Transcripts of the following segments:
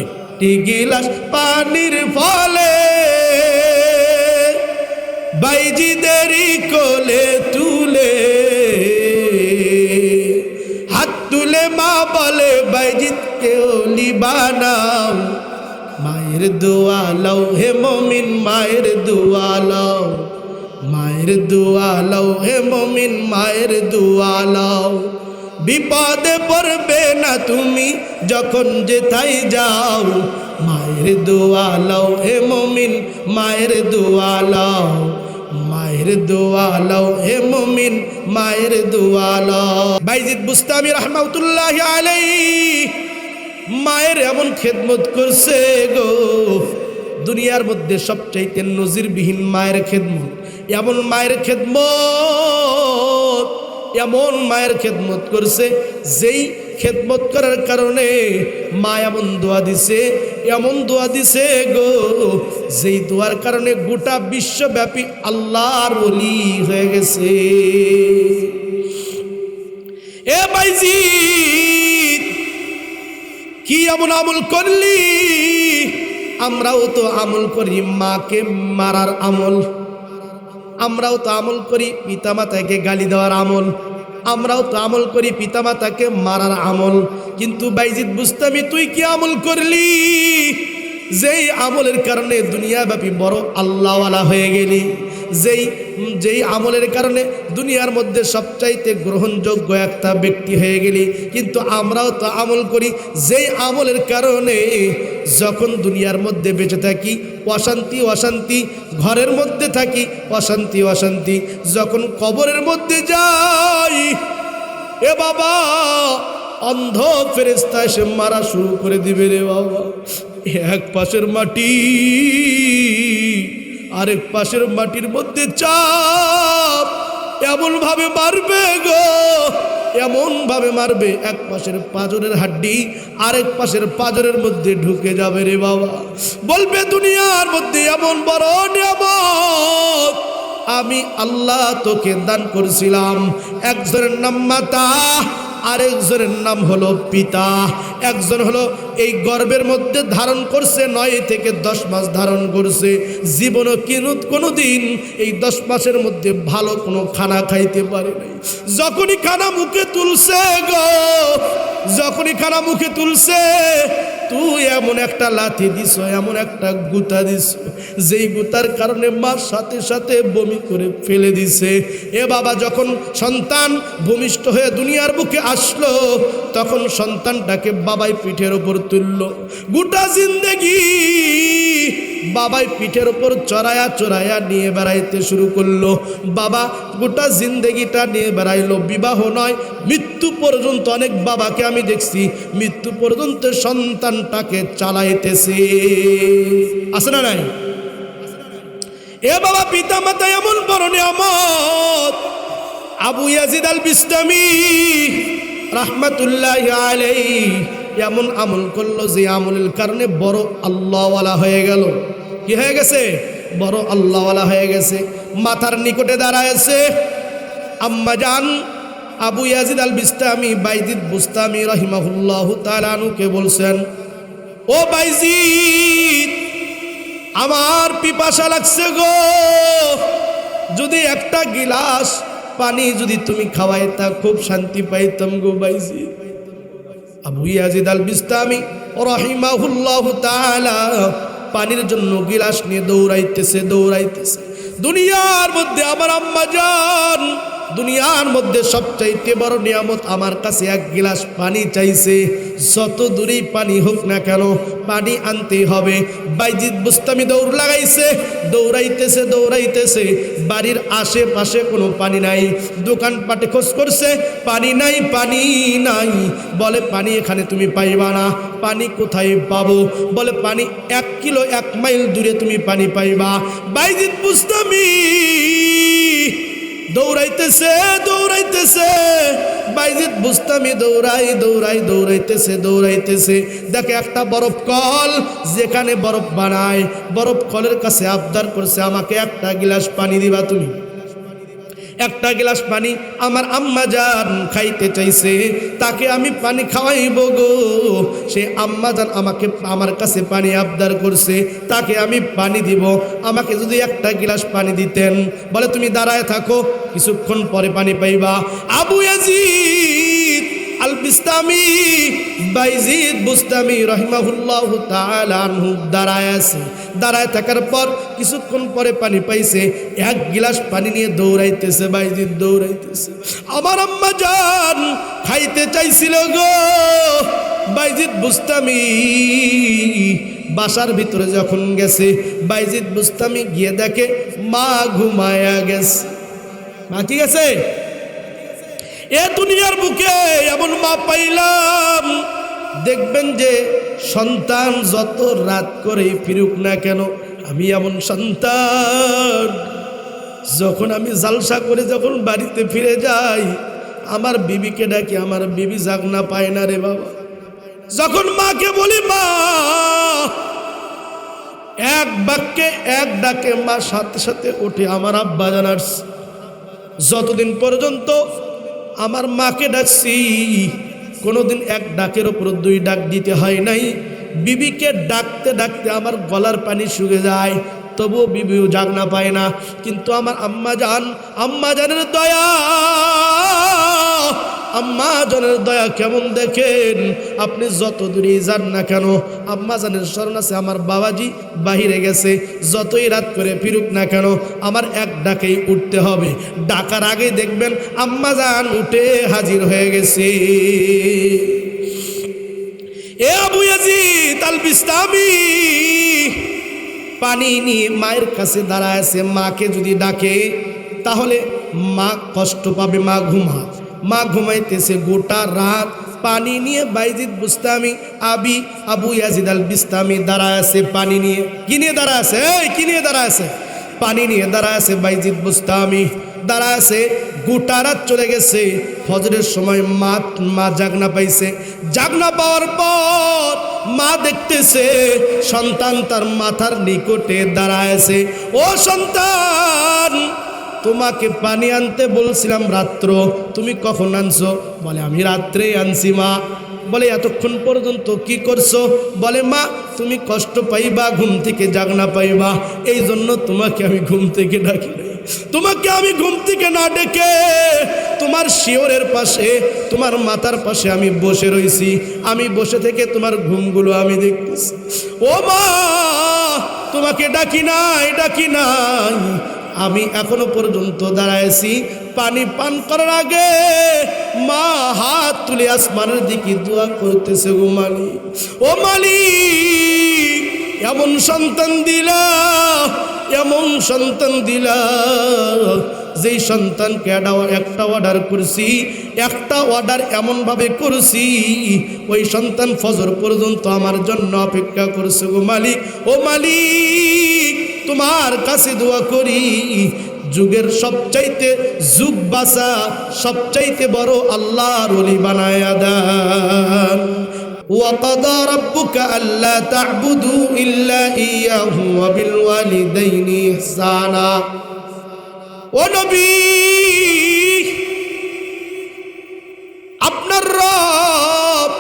একটি গিলাস পানির ফলে বাইজিদেরই কোলে তুলে হাত তুলে মা বলে বাইজিদকে ওলি বানাও। মায়ের দোয়া লও হে মুমিন, মায়ের দোয়া লও, মায়ের দোয়া লও হে মুমিন, মায়ের দোয়া লও। বিপদে পড়বে না তুমি যখন যেথাই যাও। মায়ের দোয়া লও হে মুমিন, মায়ের দোয়া লও, মায়ের দোয়া লও হে মুমিন, মায়ের দোয়া লও। বাইজিদ বুস্তামি রাহমাতুল্লাহি আলাইহি মায়ের এমন খেদমত করছে গো, দুনিয়ার মধ্যে সবচাইতে নজিরবিহীন মায়ের খেদমত। এমন মায়ের খেদমত, এমন মায়ের খেদমত করছে, যেই খেদমত করার কারণে মা এমন দোয়া দিছে, এমন দোয়া দিছে গো, যেই দোয়ার কারণে গোটা বিশ্বব্যাপী আল্লাহর ওলি হয়ে গেছে। এ বাইজিদ কি এমন আমল করলি? আমরাও তো আমল করি মাকে মারার আমল, আমরাও তো আমল করি পিতামাতাকে গালি দেওয়ার আমল, আমরাও তো আমল করি পিতামাতাকে মারার আমল। কিন্তু বাইজিদ বুস্তামি তুই কি আমল করলি, যেই আমলের কারণে দুনিয়াব্যাপী বড় আল্লাহওয়ালা হয়ে গেলি, যেই আমলের কারণে দুনিয়ার মধ্যে সবচাইতে গ্রহণযোগ্য একটা ব্যক্তি হয়ে গেলি। কিন্তু আমরাও তো আমল করি যেই আমলের কারণে যখন দুনিয়ার মধ্যে বেঁচে থাকি অশান্তি অশান্তি, ঘরের মধ্যে থাকি অশান্তি অশান্তি, যখন কবরের মধ্যে যাই এ বাবা অন্ধ ফেরেশতা এসে মারা শুরু করে দিবে রে বাবা। এক পাশের মাটি আরেক পাশের মাটির মধ্যে চাপ এমন ভাবে মারবে গো, এমন ভাবে মারবে এক পাশের পাঁজরের হাড্ডি আরেক পাশের পাঁজরের মধ্যে ঢুকে যাবে রে বাবা। বলবে দুনিয়ার মধ্যে এমন বড় নিয়ামত আমি আল্লাহ তোকে দান করেছিলাম। একজনের নাম মাতা, আরেকজনের নাম হলো পিতা। একজন হলো এই গর্ভের মধ্যে ধারণ করছে 9 থেকে 10 মাস ধারণ করছে, জীবনও কোনো দিন এই 10 মাসের মধ্যে ভালো কোনো খানা খাইতে পারে নাই। যখনই খানা মুখে তুলছে গো, যখনই খানা মুখে তুলছে তুই এমন একটা লাথি দিস, এমন একটা গুতা দিস, যেই গুতার কারণে মা সাথে সাথে বমি করে ফেলে দিছে। এ বাবা যখন সন্তান ভূমিষ্ঠ হয়ে দুনিয়ার বুকে আসলো তখন সন্তানটাকে বাবাই পিঠের ওপর তুললো। গোটা জিন্দেগি বাবাই পিঠের ওপর চড়ায়া চড়ায়া নিয়ে বেড়াইতে শুরু করলো। বাবা গোটা জিন্দেগিটা নিয়ে বেড়াইলো, বিবাহ নয় মৃত্যু পর্যন্ত। অনেক বাবাকে আমি দেখছি মৃত্যু পর্যন্ত সন্তানটাকে চালাইতেছে, আছে না নাই? এ বাবা পিতা মাতা এমন বড় নিয়ামত। আবু ইয়াজিদ আল বিস্তামি রাহমাতুল্লাহি আলাইহি এমন আমল করলো যে আমলের কারণে বড় আল্লাহওয়ালা হয়ে গেল। কি হয়ে গেছে? বড় আল্লাহওয়ালা হয়ে গেছে। মাথার নিকটে দাঁড়ায়ছে আম্মা জান Abu Yazid al Bistami Bayazid Bustami রাহিমাহুল্লাহু তাআলা আনহুকে বলছেন, ও বাইজিদ আমার পিপাসা লাগছে গো, যদি একটা গিলাস পানি যদি তুমি খাওয়াইতা খুব শান্তি পাইতাম গো Bayazid. Abu Yazid al Bistami রাহিমাহুল্লাহু তাআলা পানির জন্য গিলাস নিয়ে দৌড়াইতেছে দৌড়াইতেছে। দুনিয়ার মধ্যে আমার আম্মা জান, দুনিয়ার মধ্যে সবচাইতে বড় নিয়ামত আমার কাছে এক গিলাস পানি চাইছে। যত দূরেই পানি হোক না কেন পানি আনতে হবে। বাইজিদ বুস্তামি দৌড় লাগাইছে, দৌড়াইতেছে দৌড়াইতেছে। বাড়ির আশেপাশে কোনো পানি নাই, দোকানপাটে খোঁজ করছে পানি নাই পানি নাই। বলে পানি এখানে তুমি পাইবা না। পানি কোথায় পাবো? বলে পানি 1 কিলো 1 মাইল দূরে তুমি পানি পাইবা। বাইজিদ বুস্তামি দৌড়াইতেছে দৌড়াইতেছে, বাইজিদ বুস্তামি দৌড়াইতেছে। দেখে একটা বরফ কল, যেখানে বরফ বানায়, বরফ কলের কাছে আবদার করছে আমাকে একটা গিলাস পানি দিবা তুমি। একটা গ্লাস পানি আমার আম্মা জান খাইতে চাইছে, তাকে আমি পানি খাওয়াইব গো। সে আম্মা জান আমার কাছে পানি আবদার করছে, তাকে আমি পানি দিব। আমাকে যদি একটা গ্লাস পানি দিতেন, বলে তুমি দাঁড়ায় থাকো, কিছুক্ষণ পরে পানি পাইবা। Abu Yazid al Bistami, Bayazid Bustami রাহিমাহুল্লাহু তাআলা আনহু দাঁড়ায় আছে। দাঁড়ায় থাকার পর কিছুক্ষণ পরে পানি পাইছে, এক গিলাস পানি নিয়ে দৌড়াইতেছে, বাইজিদ দৌড়াইতেছে। আমার আম্মা জান খাইতে চাইছিল গো। বাইজিদ বুস্তামি বাসার ভিতরে যখন গেছে, বাইজিদ বুস্তামি গিয়ে দেখে মা ঘুমায়া গেছে। মা কি গেছে? এ দুনিয়ার বুকে এমন মা পাইলাম, দেখবেন যে সন্তান যত রাত করে ফিরুক না কেন, আমি এমন সন্তান, যখন আমি জালসা করে যখন বাড়িতে ফিরে যাই, আমার বিবিকে ডাকি, আমার বিবি জাগনা পায় না রে বাবা। যখন মাকে বলি মা, এক বাক্যে এক ডাকে মা সাথে সাথে ওঠে আমার আব্বা জানার। যতদিন পর্যন্ত আমার মাকে ডাকছি, কোনোদিন এক ডাকের ওপর দুই ডাক দিতে হয় নাই। বিবিকে ডাকতে ডাকতে আমার গলার পানি শুকে যায়, তবুও বিবিও জাগনা পায় না। কিন্তু আমার আম্মা জানের দয়া, আম্মা জানের দয়া কেমন দেখেন আপনি, যত দূরেই যান না কেন আম্মা জানের স্মরণ আছে। আমার বাবাজি বাহিরে গেছে, যতই রাত করে ফিরুক না কেন আমার এক ডাকেই উঠতে হবে। ডাকার আগেই দেখবেন আম্মা জান উঠে হাজির হয়ে গেছে। এ আবু ইয়াজিদ আল বিস্তামি পানি নিয়ে মায়ের কাছে দাঁড়ায় আছে। মাকে যদি ডাকে তাহলে মা কষ্ট পাবে, মা ঘুমাইতেছে। গোটা রাত পানি নিয়ে Bayazid Bostami Abu Yazid al Bistami দাঁড়ায় আছে পানি নিয়ে। কি নিয়ে দাঁড়ায় আছে? কি নিয়ে দাঁড়ায় আছে? পানি নিয়ে দাঁড়ায় আছে বাইজিদ বুস্তামি দাঁড়ায় আছে। গোটা রাত চলে গেছে, ফজরের সময় মা জাগনা পাইছে। জাগনা পাওয়ার পর মা দেখতেছে সন্তান তার মাথার নিকটে দাঁড়ায় আছে। ও সন্তান, তোমাকে পানি আনতে বলছিলাম রাত্র, তুমি কখন আনছো? বলে আমি রাত্রে আনছি মা। বলে এতক্ষণ পর্যন্ত কি করছো? বলে মা তুমি কষ্ট পাইবা, ঘুম থেকে জাগনা পাইবা, এই জন্য তোমাকে আমি ঘুম থেকে ডাকি। তোমাকে আমি ঘুম থেকে না ডেকে তোমার শিওরের পাশে, তোমার মাথার পাশে আমি বসে রইছি। আমি বসে থেকে তোমার ঘুমগুলো আমি দেখতেছি। ও মা, তোমাকে ডাকি নাই। আমি এখনো পর্যন্ত দাঁড়াইছি। পানি পান করার আগে মা হাত তুলে আসমানের দিকে দোয়া করতেছে, গো মালিক, ও মালিক, এমন সন্তান দিলা যেই সন্তানকে একটা অর্ডার করছি, একটা অর্ডার এমনভাবে করছি ওই সন্তান ফজর পর্যন্ত আমার জন্য অপেক্ষা করছে। গো মালিক, ও মালিক, তোমার কাছে দোয়া করি, যুগের সবচাইতে যুগ বাঁচা সবচাইতে বড় আল্লাহর ওলি বানায়া দেন। وَقَضَى رَبُّكَ أَلَّا تَعْبُدُوا إِلَّا إِيَّاهُ وَبِالْوَالِدَيْنِ إِحْسَانًا। ও নবী, আপনার রব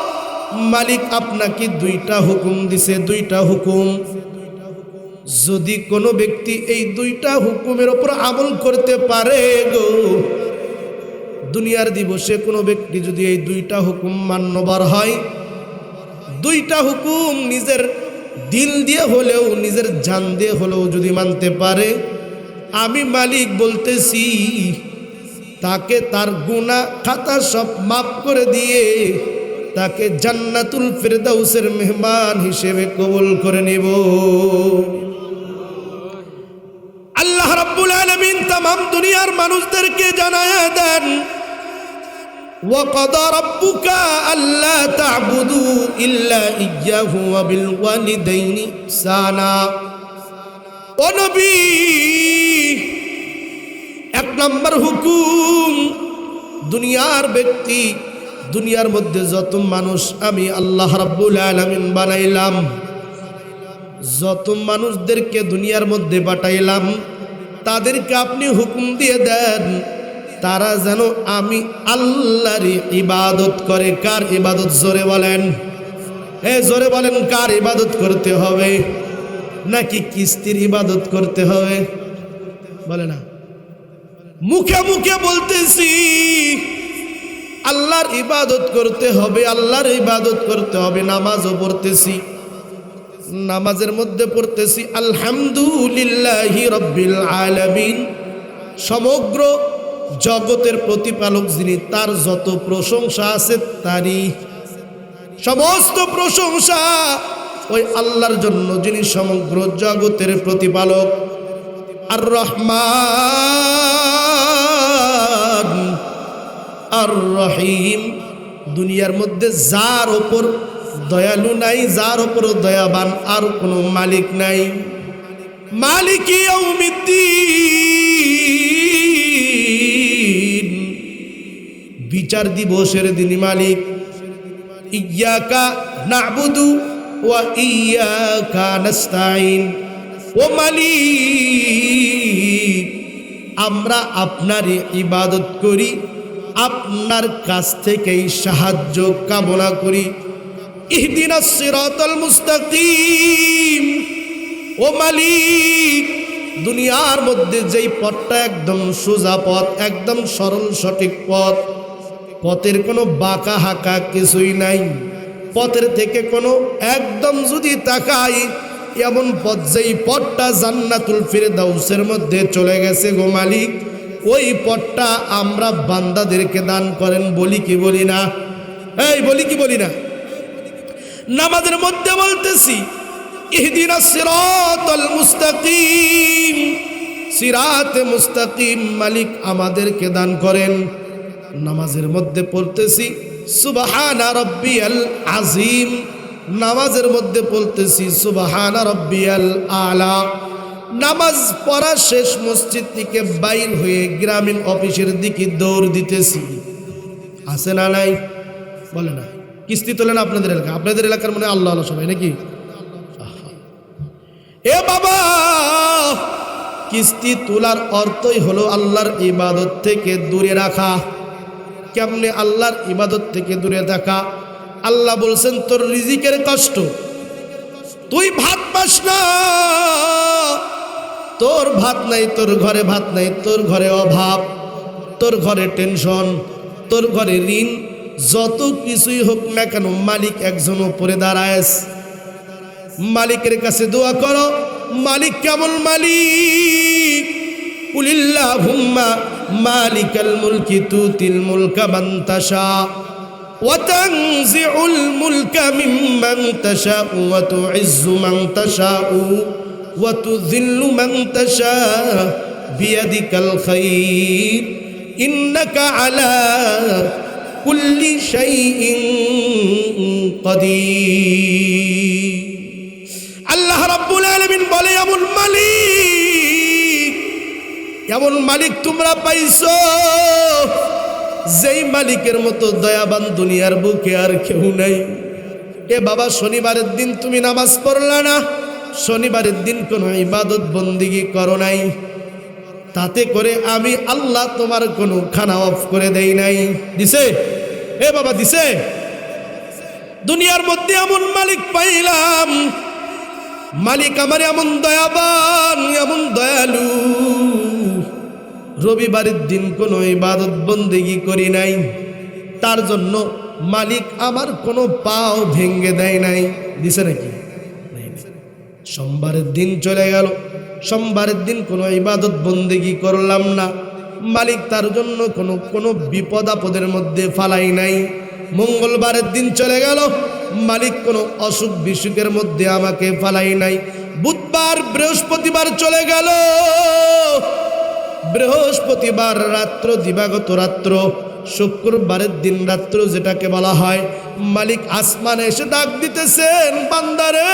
মালিক আপনাকে দুইটা হুকুম দিছে, দুইটা হুকুম। যদি কোনো ব্যক্তি এই দুইটা হুকুমের উপর আমল করতে পারে গো, দুনিয়ার দিবসে কোনো ব্যক্তি যদি এই দুইটা হুকুম মান্যবর হয়, দুইটা হুকুম নিজের দিল দিয়ে হলেও নিজের জান দিয়ে হলেও যদি মানতে পারে, আমি মালিক বলতেছি তাকে তার গুনাহ খাতা সব মাফ করে দিয়ে তাকে জান্নাতুল ফিরদাউসের মেহমান হিসেবে কবুল করে নেব। আল্লাহ রাব্বুল আলামিন तमाम দুনিয়ার মানুষদেরকে জানায়া দেন, وَقَضَى رَبُّكَ أَلَّا تَعْبُدُوا إِلَّا إِيَّاهُ وَبِالْوَالِدَيْنِ إِحْسَانًا। ও নবী, এক নম্বর হুকুম, দুনিয়ার ব্যক্তি, দুনিয়ার মধ্যে যত মানুষ আমি আল্লাহ রাব্বুল আলামিন বানাইলাম, যত মানুষদেরকে দুনিয়ার মধ্যে পাঠাইলাম, তাদেরকে আপনি হুকুম দিয়ে দেন তারা যেন আমি আল্লাহর ইবাদত করে। কার ইবাদত? জোরে বলেন, জোরে বলেন, কার ইবাদত করতে হবে? নাকি কিস্তির ইবাদত করতে হবে? বলে না, মুখে মুখে বলতেছি আল্লাহর ইবাদত করতে হবে, আল্লাহর ইবাদত করতে হবে। নামাজও পড়তেছি, নামাজের মধ্যে পড়তেছি আলহামদুলিল্লাহি রাব্বিল আলামিন, সমগ্র জগতের প্রতিপালক যিনি, তার যত প্রশংসা আছে তারই সমস্ত প্রশংসা ওই আল্লাহর জন্য, যিনি সমগ্র জগতের প্রতিপালক। আর রহমান আর রহিম, দুনিয়ার মধ্যে যার ওপর দয়ালু নাই, যার ওপর দয়াবান আর কোনো মালিক নাই। মালিক ইয়াউমিদ্দিন, বিচার দিবসের দিন মালিক। ইয়্যাকা না'বুদু ওয়া ইয়্যাকা নাস্তাঈন, ও মালিক আমরা আপনারই ইবাদত করি, আপনার কাছ থেকেই সাহায্য কামনা করি। ইহদিনাস সিরাতাল মুস্তাকিম, ও মালিক দুনিয়ার মধ্যে যেই পথটা একদম সোজা পথ, একদম সরল সঠিক পথ, পথের কোনো বাঁকা হাঁকা কিছুই নাই, পথের থেকে কোনো একদম যদি তাকাই এমন পথ, যেই পথটা জান্নাতুল ফিরদাউসের মধ্যে চলে গেছে গো মালিক, ওই পথটা আমরা বান্দাদেরকে দান করেন। বলি কি বলি না? বলি কি বলি না? নামাজের মধ্যে বলতেছি ইহদিনাস সিরাতাল মুস্তাকিম, সিরাতে মুস্তাকিম মালিক আমাদেরকে দান করেন। নামাজের মধ্যে পড়তেছি সুবহানা রাব্বিয়াল আযীম, নামাজের মধ্যে পড়তেছি সুবহানা রাব্বিয়াল আলা। নামাজ পড়া শেষ, মসজিদ থেকে বাইর হয়ে গ্রামীণ অফিসের দিকে দৌড় দিতেছি। আছে না নাই? বলে না। কিস্তি তোলেন আপনাদের এলাকা, আপনাদের এলাকার মনে আল্লাহ আল্লাহ সবাই নাকি? এ বাবা, কিস্তি তোলার অর্থই হলো আল্লাহর ইবাদত থেকে দূরে রাখা। কেমনে আল্লাহর ইবাদত থেকে দূরে থাকা? আল্লাহ বলছেন তোর রিজিকের কষ্ট, তুই ভাত পাস না, তোর ভাত নাই, তোর ঘরে ভাত নাই, তোর ঘরে অভাব, তোর ঘরে টেনশন, তোর ঘরে ঋণ, যত কিছুই হোক না কেন মালিক একজন উপরে দাঁড়ায়। মালিকের কাছে দোয়া করো। মালিক কেমন মালিক? কুলিল্লাহুম্মা মালিকাল মুলকি তুতিল মুলকা মান তাশা ওয়া তানজিউল মুলকা মিম্মান তাশা ওয়া তুইজ্জু মান তাশা ওয়া তুযিল্লু মান তাশা বিয়াদিকাল খায়র ইন্নাকা আলা কুল্লি শাইইন কাদির। আল্লাহ রাব্বুল আলামিন বলে এমন মালিক তোমরা পাইছো, যেই মালিকের মতো দয়াবান দুনিয়ার বুকে আর কেউ নাই। এ বাবা, শনিবারের দিন তুমি নামাজ পড়লা না, শনিবারের দিন কোনো ইবাদত বন্দিগি করো নাই, তাতে করে আমি আল্লাহ তোমার কোনো খানা অফ করে দেই নাই। দিছে? এ বাবা দিছে? দুনিয়ার মধ্যে এমন মালিক পাইলাম, মালিক আমার এমন দয়াবান, এমন দয়ালু, রবিবারের দিন কোনো ইবাদত বন্দেগি করি নাই, তার জন্য মালিক আমার কোনো পাও ভেঙে দেয় নাই। দিছে নাকি? সোমবারের দিন চলে গেল, সোমবারের দিন কোনো ইবাদত বন্দেগি করলাম না, মালিক তার জন্য কোনো বিপদ আপদের মধ্যে ফালাই নাই। মঙ্গলবারের দিন চলে গেল, মালিক কোনো অসুখ বিসুখের মধ্যে আমাকে ফালাই নাই। বুধবার বৃহস্পতিবার চলে গেল, বৃহস্পতিবার রাত্র, দিবাগত রাত্র, শুক্রবারের দিন রাত্র যেটাকে বলা হয়, মালিক আসমানে এসে ডাক দিতেছেন, বান্দারে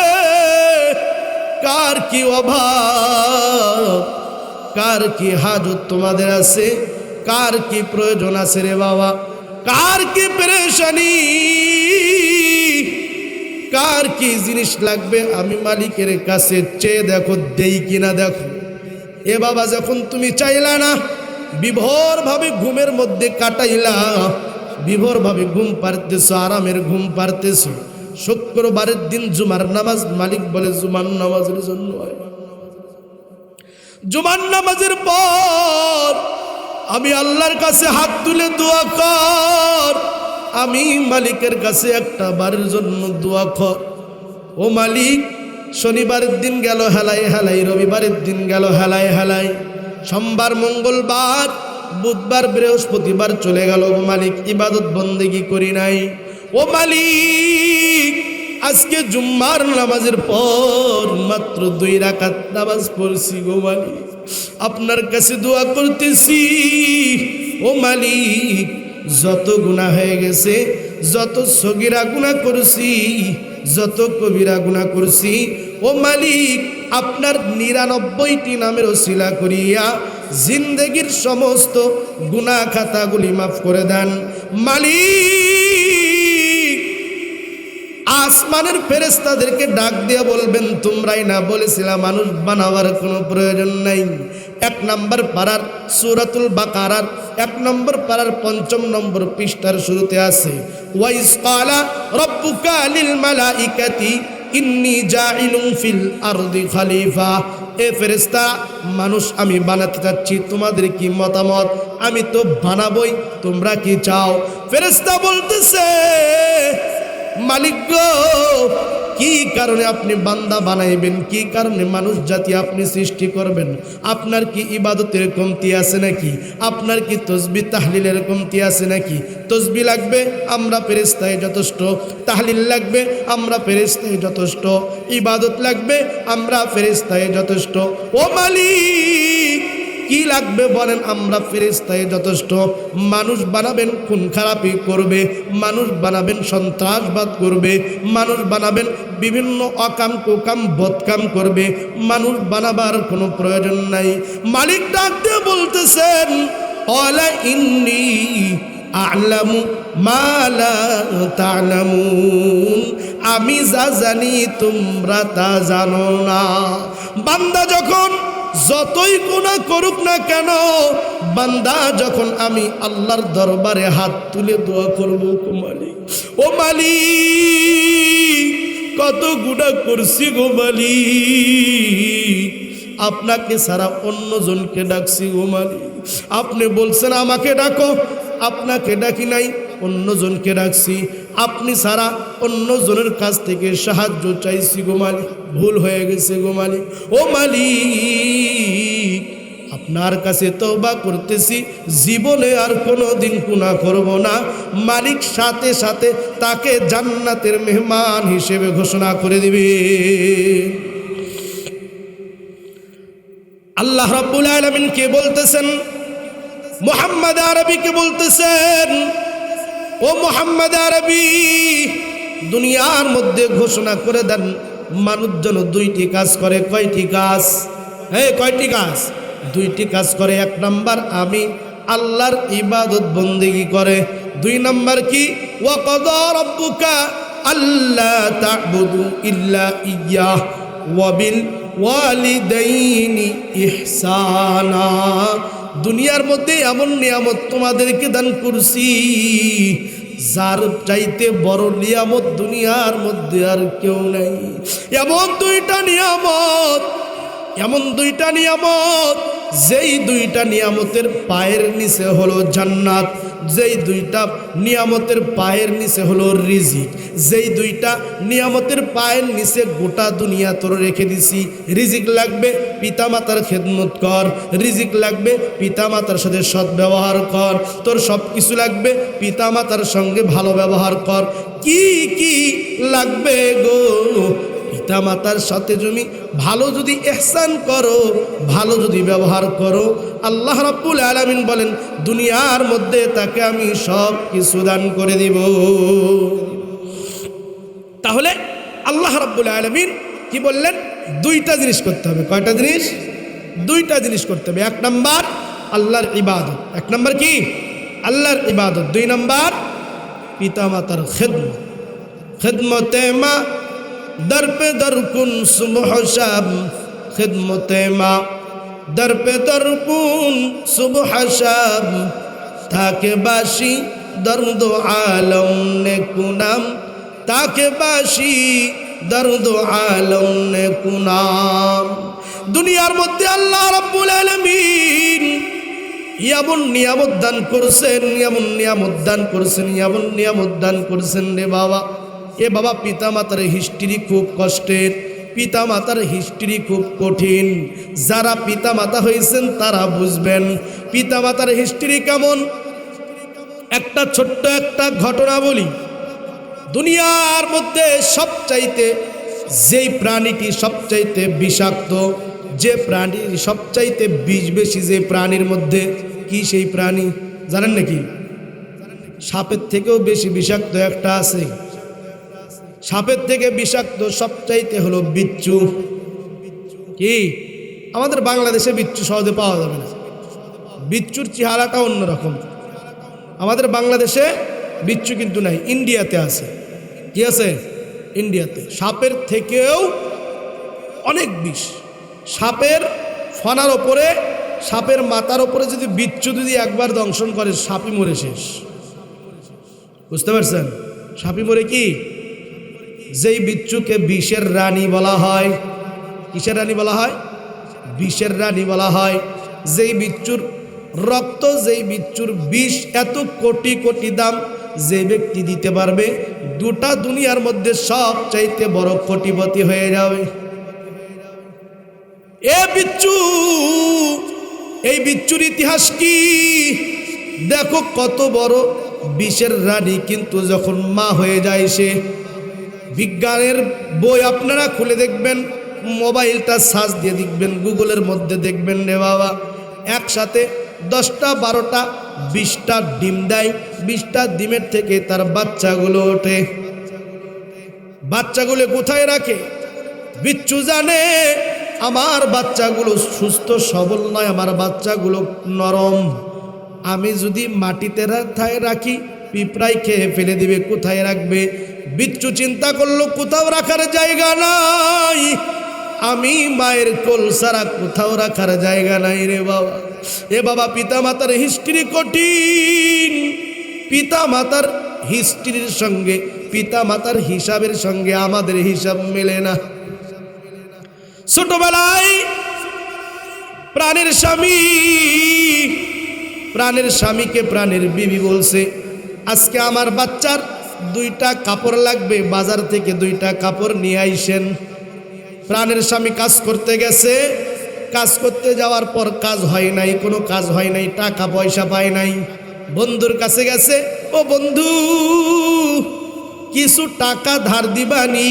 কার কি অভাব, কার কি হাজত তোমাদের আছে, কার কি প্রয়োজন আছে রে বাবা, কার কি পেরেশানি, কার কি জিনিস লাগবে, আমি মালিকের কাছে চেয়ে দেখো দেই কিনা দেখো। এ বাবা, যখন তুমি চাইলা না, বিভোরভাবে ঘুমের মধ্যে কাটাইলা, বিভোরভাবে ঘুম পারতেছো, আরামের ঘুম পারতেছো। শুক্রবারের দিন জুমার নামাজ, মালিক বলে জুমার নামাজের জন্য হয়। জুমার নামাজের পর আমি আল্লাহর কাছে হাত তুলে দোয়া কর, আমি মালিকের কাছে একটা বারের জন্য দোয়া কর। ও মালিক, শনিবারের দিন গেল হেলাই হেলাই, রবিবারের দিন গেল হেলাই হেলাই, সোমবার মঙ্গলবার বুধবার বৃহস্পতিবার চলে গেল। ও মালিক, ইবাদত বন্দেগি করি নাই। ও মালিক, আজকে জুম্মার নামাজের পর মাত্র 2 রাকাত নামাজ পড়ছি। গো মালিক, আপনার কাছে দোয়া করতেছি। ও মালিক, যত গুনাহ হয়ে গেছে, যত সগীরা গুনাহ করছি, যত কবিরা গুনাহ করছি, ও মালিক, আপনার 99টি নামের ওসিলা করিয়া জিন্দেগির সমস্ত গুনাহ খাতাগুলি মাফ করে দেন। মালিক, আসমানের ফেরেশতাদেরকে ডাক দিয়ে বলবেন, তোমরাই না বলেছিলা মানুষ বানাবার কোনো প্রয়োজন নাই। 1 নম্বর পারার সূরাতুল বাকারার 1 নম্বর পারার 5 নম্বর পৃষ্ঠার শুরুতে আছে, ওয়াইস ক্বালা রাব্বুকা লিল মালাইকাতি ইন্নী জাইলুন ফিল আরদি খলিফা। এ ফেরেশতা, মানুষ আমি বানাতে চাচ্ছি, তোমাদের কি মতামত? আমি তো বানাবই, তোমরা কি চাও? ফেরেশতা বলতেছে, মালিক গো, কি কারণে আপনি বান্দা বানাইবেন? কি কারণে মানুষ জাতি আপনি সৃষ্টি করবেন? আপনার কি ইবাদতের কমতি আছে নাকি? আপনার কি তসবিহ তাহলিলের কমতি আছে নাকি? তসবিহ লাগবে, আমরা ফেরেশতায় যথেষ্ট। তাহলিল লাগবে, আমরা ফেরেশতায় যথেষ্ট। ইবাদত লাগবে, আমরা ফেরেশতায় যথেষ্ট। ও মালিক, কি লাগবে বলেন? আমরা ফেরেশতায় যথেষ্ট। মানুষ বানাবেন খুন খারাপি করবে, মানুষ বানাবেন সন্ত্রাসবাদ করবে, মানুষ বানাবেন বিভিন্ন অকাম কুকাম বদকাম করবে, মানুষ বানাবার কোনো প্রয়োজন নাই। মালিক ডাক দিয়ে বলতেছেন, অলা ইন্নী আ'লামু মা লা তা'লামুন, আমি যা জানি তোমরা তা জানো না। বান্দা যখন যতই গুনাহ করুক না কেন, বান্দা যখন আমি আল্লাহর দরবারে হাত তুলে দোয়া করব, গো মালিক, ও মালিক, কত গুনাহ করছি গো মালিক, আপনাকে ছাড়া অন্যজনকে ডাকছি গো মালিক। আপনি বলছেন আমাকে ডাকো, আপনাকে ডাকি নাই, অন্যজনকে ডাকছি। আপনি ছাড়া অন্যজনের কাছ থেকে সাহায্য চাইছি গো মালিক, ভুল হয়ে গেছে গো মালিক। ও মালিক, আপনার কাছে তওবা করতেছি, জীবনে আর কোনো দিন গুনাহ করব না। মালিক সাথে সাথে তাকে জান্নাতের মেহমান হিসেবে ঘোষণা করে দিবে। আল্লাহ রাব্বুল আলামিন কে বলতেছেন? মুহাম্মদ আরবিকে বলতেছেন, ও মুহাম্মদ আরবি, দুনিয়ার মধ্যে ঘোষণা করে দেন, মানুষ যেন 2টি কাজ করে। কয়টি কাজ? কয়টি কাজ? 2টি কাজ করে। 1 নাম্বার, আমি আল্লাহর ইবাদত বন্দেগি করে। 2 নাম্বার কি? ওয়া কাদা রাব্বুকা আল্লা তা'বুদু ইল্লা ইয়্যাহ ওয়া বিল ওয়ালিদাইনি ইহসানা। দুনিয়ার মধ্যে এমন নিয়ামত তোমাদেরকে দান করছি, যার চাইতে বড় নিয়ামত দুনিয়ার মধ্যে আর কেউ নাই। এমন 2টা নিয়ামত, এমন 2টা নিয়ামত, যেই 2টা নিয়ামতের পায়ের নিচে হলো জান্নাত, যেই 2টা নিয়ামতের পায়ের নিচে হলো রিজিক, যেই 2টা নিয়ামতের পায়ের নিচে গোটা দুনিয়া তোর রেখে দিছি। রিজিক লাগবে, পিতামাতার খেদমত কর। রিজিক লাগবে, পিতামাতার সাথে সৎ ব্যবহার কর। তোর সব কিছু লাগবে, পিতামাতার সঙ্গে ভালো ব্যবহার কর। কি কি লাগবে গো? পিতামাতার সাথে তুমি ভালো যদি ইহসান করো, ভালো যদি ব্যবহার করো, আল্লাহ রাব্বুল আলামিন বলেন দুনিয়ার মধ্যে তাকে আমি সব কিছু দান করে দিব। তাহলে আল্লাহ রাব্বুল আলামিন কি বললেন? 2টা জিনিস করতে হবে। কয়টা জিনিস? 2টা জিনিস করতে হবে। 1 নাম্বার আল্লাহর ইবাদত। 1 নাম্বার কি? আল্লাহর ইবাদত। 2 নাম্বার পিতামাতার খেদমত। খেদমতে মা दर पे दर कुन सुबह शाम, खिदमत माँ दर पे दरपुन सुबह शाम ताके बाशी दर्द आलम ने कुनाम ताके बाशी दर्द आलम ने कुनाम। दुनियार मध्य अल्लाह रब्बुल आलामीन এমন নিয়ামত দান করছেন, এমন নিয়ামত দান করছেন, এমন নিয়ামত দান করছেন রে বাবা। এ বাবা, পিতা মাতার হিস্ট্রি খুব কষ্টের, পিতা মাতার হিস্ট্রি খুব কঠিন। যারা পিতা মাতা হয়েছেন তারা বুঝবেন পিতা মাতার হিস্ট্রি কেমন। একটা ছোট্ট একটা ঘটনা বলি। দুনিয়ার মধ্যে সবচাইতে যেই প্রাণীটি সবচাইতে বিষাক্ত, যে প্রাণী সবচাইতে বিষ বেশি যে প্রাণীর মধ্যে, কি সেই প্রাণী জানেন নাকি? সাপের থেকেও বেশি বিষাক্ত একটা আছে। সাপের থেকে বিষাক্ত সবচাইতে হলো বিচ্ছু। কি আমাদের বাংলাদেশে বিচ্ছু সহজে পাওয়া যাবে না, বিচ্ছুর চেহারাটা অন্যরকম। আমাদের বাংলাদেশে বিচ্ছু কিন্তু নাই, ইন্ডিয়াতে আছে। কি আছে? ইন্ডিয়াতে। সাপের থেকেও অনেক বিষ। সাপের ফনার ওপরে, সাপের মাথার ওপরে যদি বিচ্ছু যদি একবার দংশন করে, সাপই মরে শেষ। বুঝতে পারছেন? সাপই মরে। কি যেই বিচ্ছুকে বিষের রানী বলা হয়। কিসের রানী বলা হয়? বিষের রানী বলা হয়। যেই বিচ্ছুর রক্ত, যেই বিচ্ছুর বিষ এত কোটি কোটি দাম, যে ব্যক্তি দিতে পারবে দুটা দুনিয়ার মধ্যে সব চাইতে বড় কোটিপতি হয়ে যাবে। এ বিচ্ছু, এই বিচ্ছুর ইতিহাস কি দেখো, কত বড় বিষের রানী, কিন্তু যখন মা হয়ে যায় সে, বিজ্ঞানের বই আপনারা খুলে দেখবেন, মোবাইলটা সার্চ দিয়ে দেখবেন, গুগলের মধ্যে দেখবেন রে বাবা, একসাথে 10টা 12টা 20টা ডিম দেয়। 20টা ডিমের থেকে তার বাচ্চাগুলো ওঠে। বাচ্চাগুলো কোথায় রাখে? বিচ্ছু জানে আমার বাচ্চাগুলো সুস্থ সবল নয়, আমার বাচ্চাগুলো নরম। আমি যদি মাটিতে রাখি পিঁপড়াই খেয়ে ফেলে দিবে। কোথায় রাখবে? বিচ্ছু চিন্তা করলো কোথাও রাখার জায়গা নাই, আমি মায়ের কোল ছাড়া কোথাও রাখার জায়গা নাই রে বাবা। এ বাবা, পিতা মাতার হিস্ট্রি কঠিন। পিতা মাতার হিস্ট্রির সঙ্গে, পিতা মাতার হিসাবের সঙ্গে আমাদের হিসাব মেলে না। ছোটবেলায় প্রাণের স্বামী, প্রাণের স্বামীকে প্রাণের বিবি বলছে, আজকে আমার বাচ্চার 2টা কাপড় লাগবে, বাজার থেকে 2টা কাপড় নিয়ে আইসেন। প্রাণের স্বামী কাজ করতে গেছে, কাজ করতে যাওয়ার পর কাজ হয় নাই, কোনো কাজ হয় নাই, টাকা পয়সা পায় নাই। বন্ধুর কাছে গেছে, ও বন্ধু কিছু টাকা ধার দিবানি,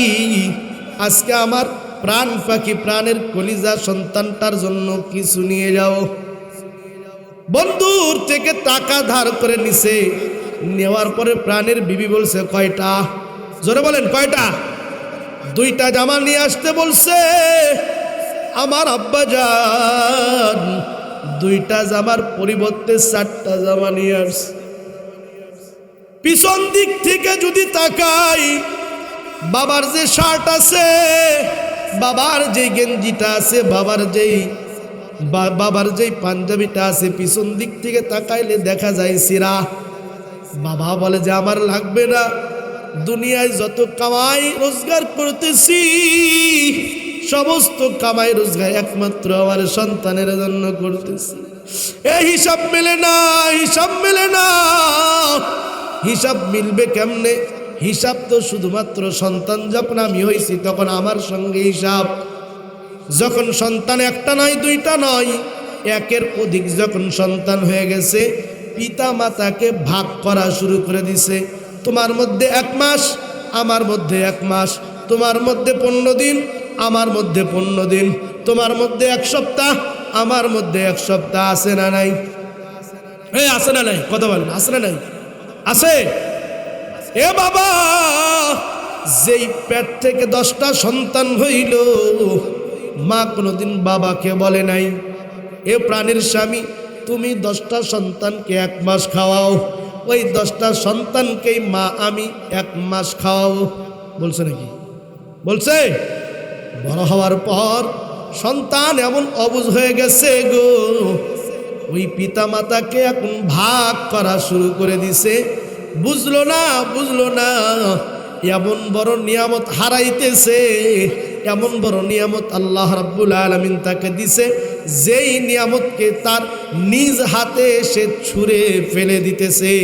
আজকে আমার প্রাণ পাখি, প্রাণের কলিজা সন্তানটার জন্য কিছু নিয়ে যাও। বন্ধুর থেকে টাকা ধার করে নিছে। নেওয়ার পরে প্রাণের বিবি বলছে, কয়টা? জোরে বলেন, কয়টা? 2টা জামা নিয়ে আসতে বলছে। আমার আব্বা জান 2টা জামার পরিবর্তে 4টা জামা নিয়ে আসছে। পিছন দিক থেকে যদি তাকাই, বাবার যে শার্ট আছে, বাবার যে গেঞ্জিটা আছে, বাবার যেই পাঞ্জাবিটা আছে, পিছন দিক থেকে তাকাইলে দেখা যায় ছিঁড়া। বাবা বলে যে আমার লাগবে না, দুনিয়ায় যত কামাই রোজগার করতেছি সমস্ত কামাই রোজগার একমাত্র আমার সন্তানের জন্য করতেছি। এই হিসাব মেলে না, হিসাব মেলে না। হিসাব মিলবে কেমনে? হিসাব তো শুধুমাত্র সন্তান যখন আমি হয়েছি তখন আমার সঙ্গে হিসাব। যখন সন্তান 1টা নয় 2টা নয়, 1-এর অধিক যখন সন্তান হয়ে গেছে, পিতা মাতাকে ভাগ করা শুরু করে দিছে। তোমার মধ্যে 1 মাস, আমার মধ্যে 1 মাস, তোমার মধ্যে 15 দিন, আমার মধ্যে 15 দিন, তোমার মধ্যে 1 সপ্তাহ, আমার মধ্যে 1 সপ্তাহ। আছে না নাই? এই আছে না নাই? কথা বলেন, আছে না নাই? আছে। এ বাবা, যেই পেট থেকে 10টা সন্তান হইল, মা কোনোদিন বাবাকে বলে নাই, এ প্রাণের স্বামী তুমি 10টা সন্তানকে 1 মাস খাওয়াও, ওই 10টা সন্তানকেই মা আমি 1 মাস খাওয়াবো। বলছে নাকি? বলছে? বড় হওয়ার পর সন্তান এমন অবুঝ হয়ে গেছে গো, ওই পিতা মাতাকে এখন ভাগ করা শুরু করে দিছে। বুঝলো না এমন বড় নিয়ামত হারাইতেছে, এমন বড় নিয়ামত আল্লাহ রাব্বুল আলামিন তাকে দিছে, যেই নিয়ামতকে তার নিজ হাতে সে ছুঁড়ে ফেলে দিতেছে।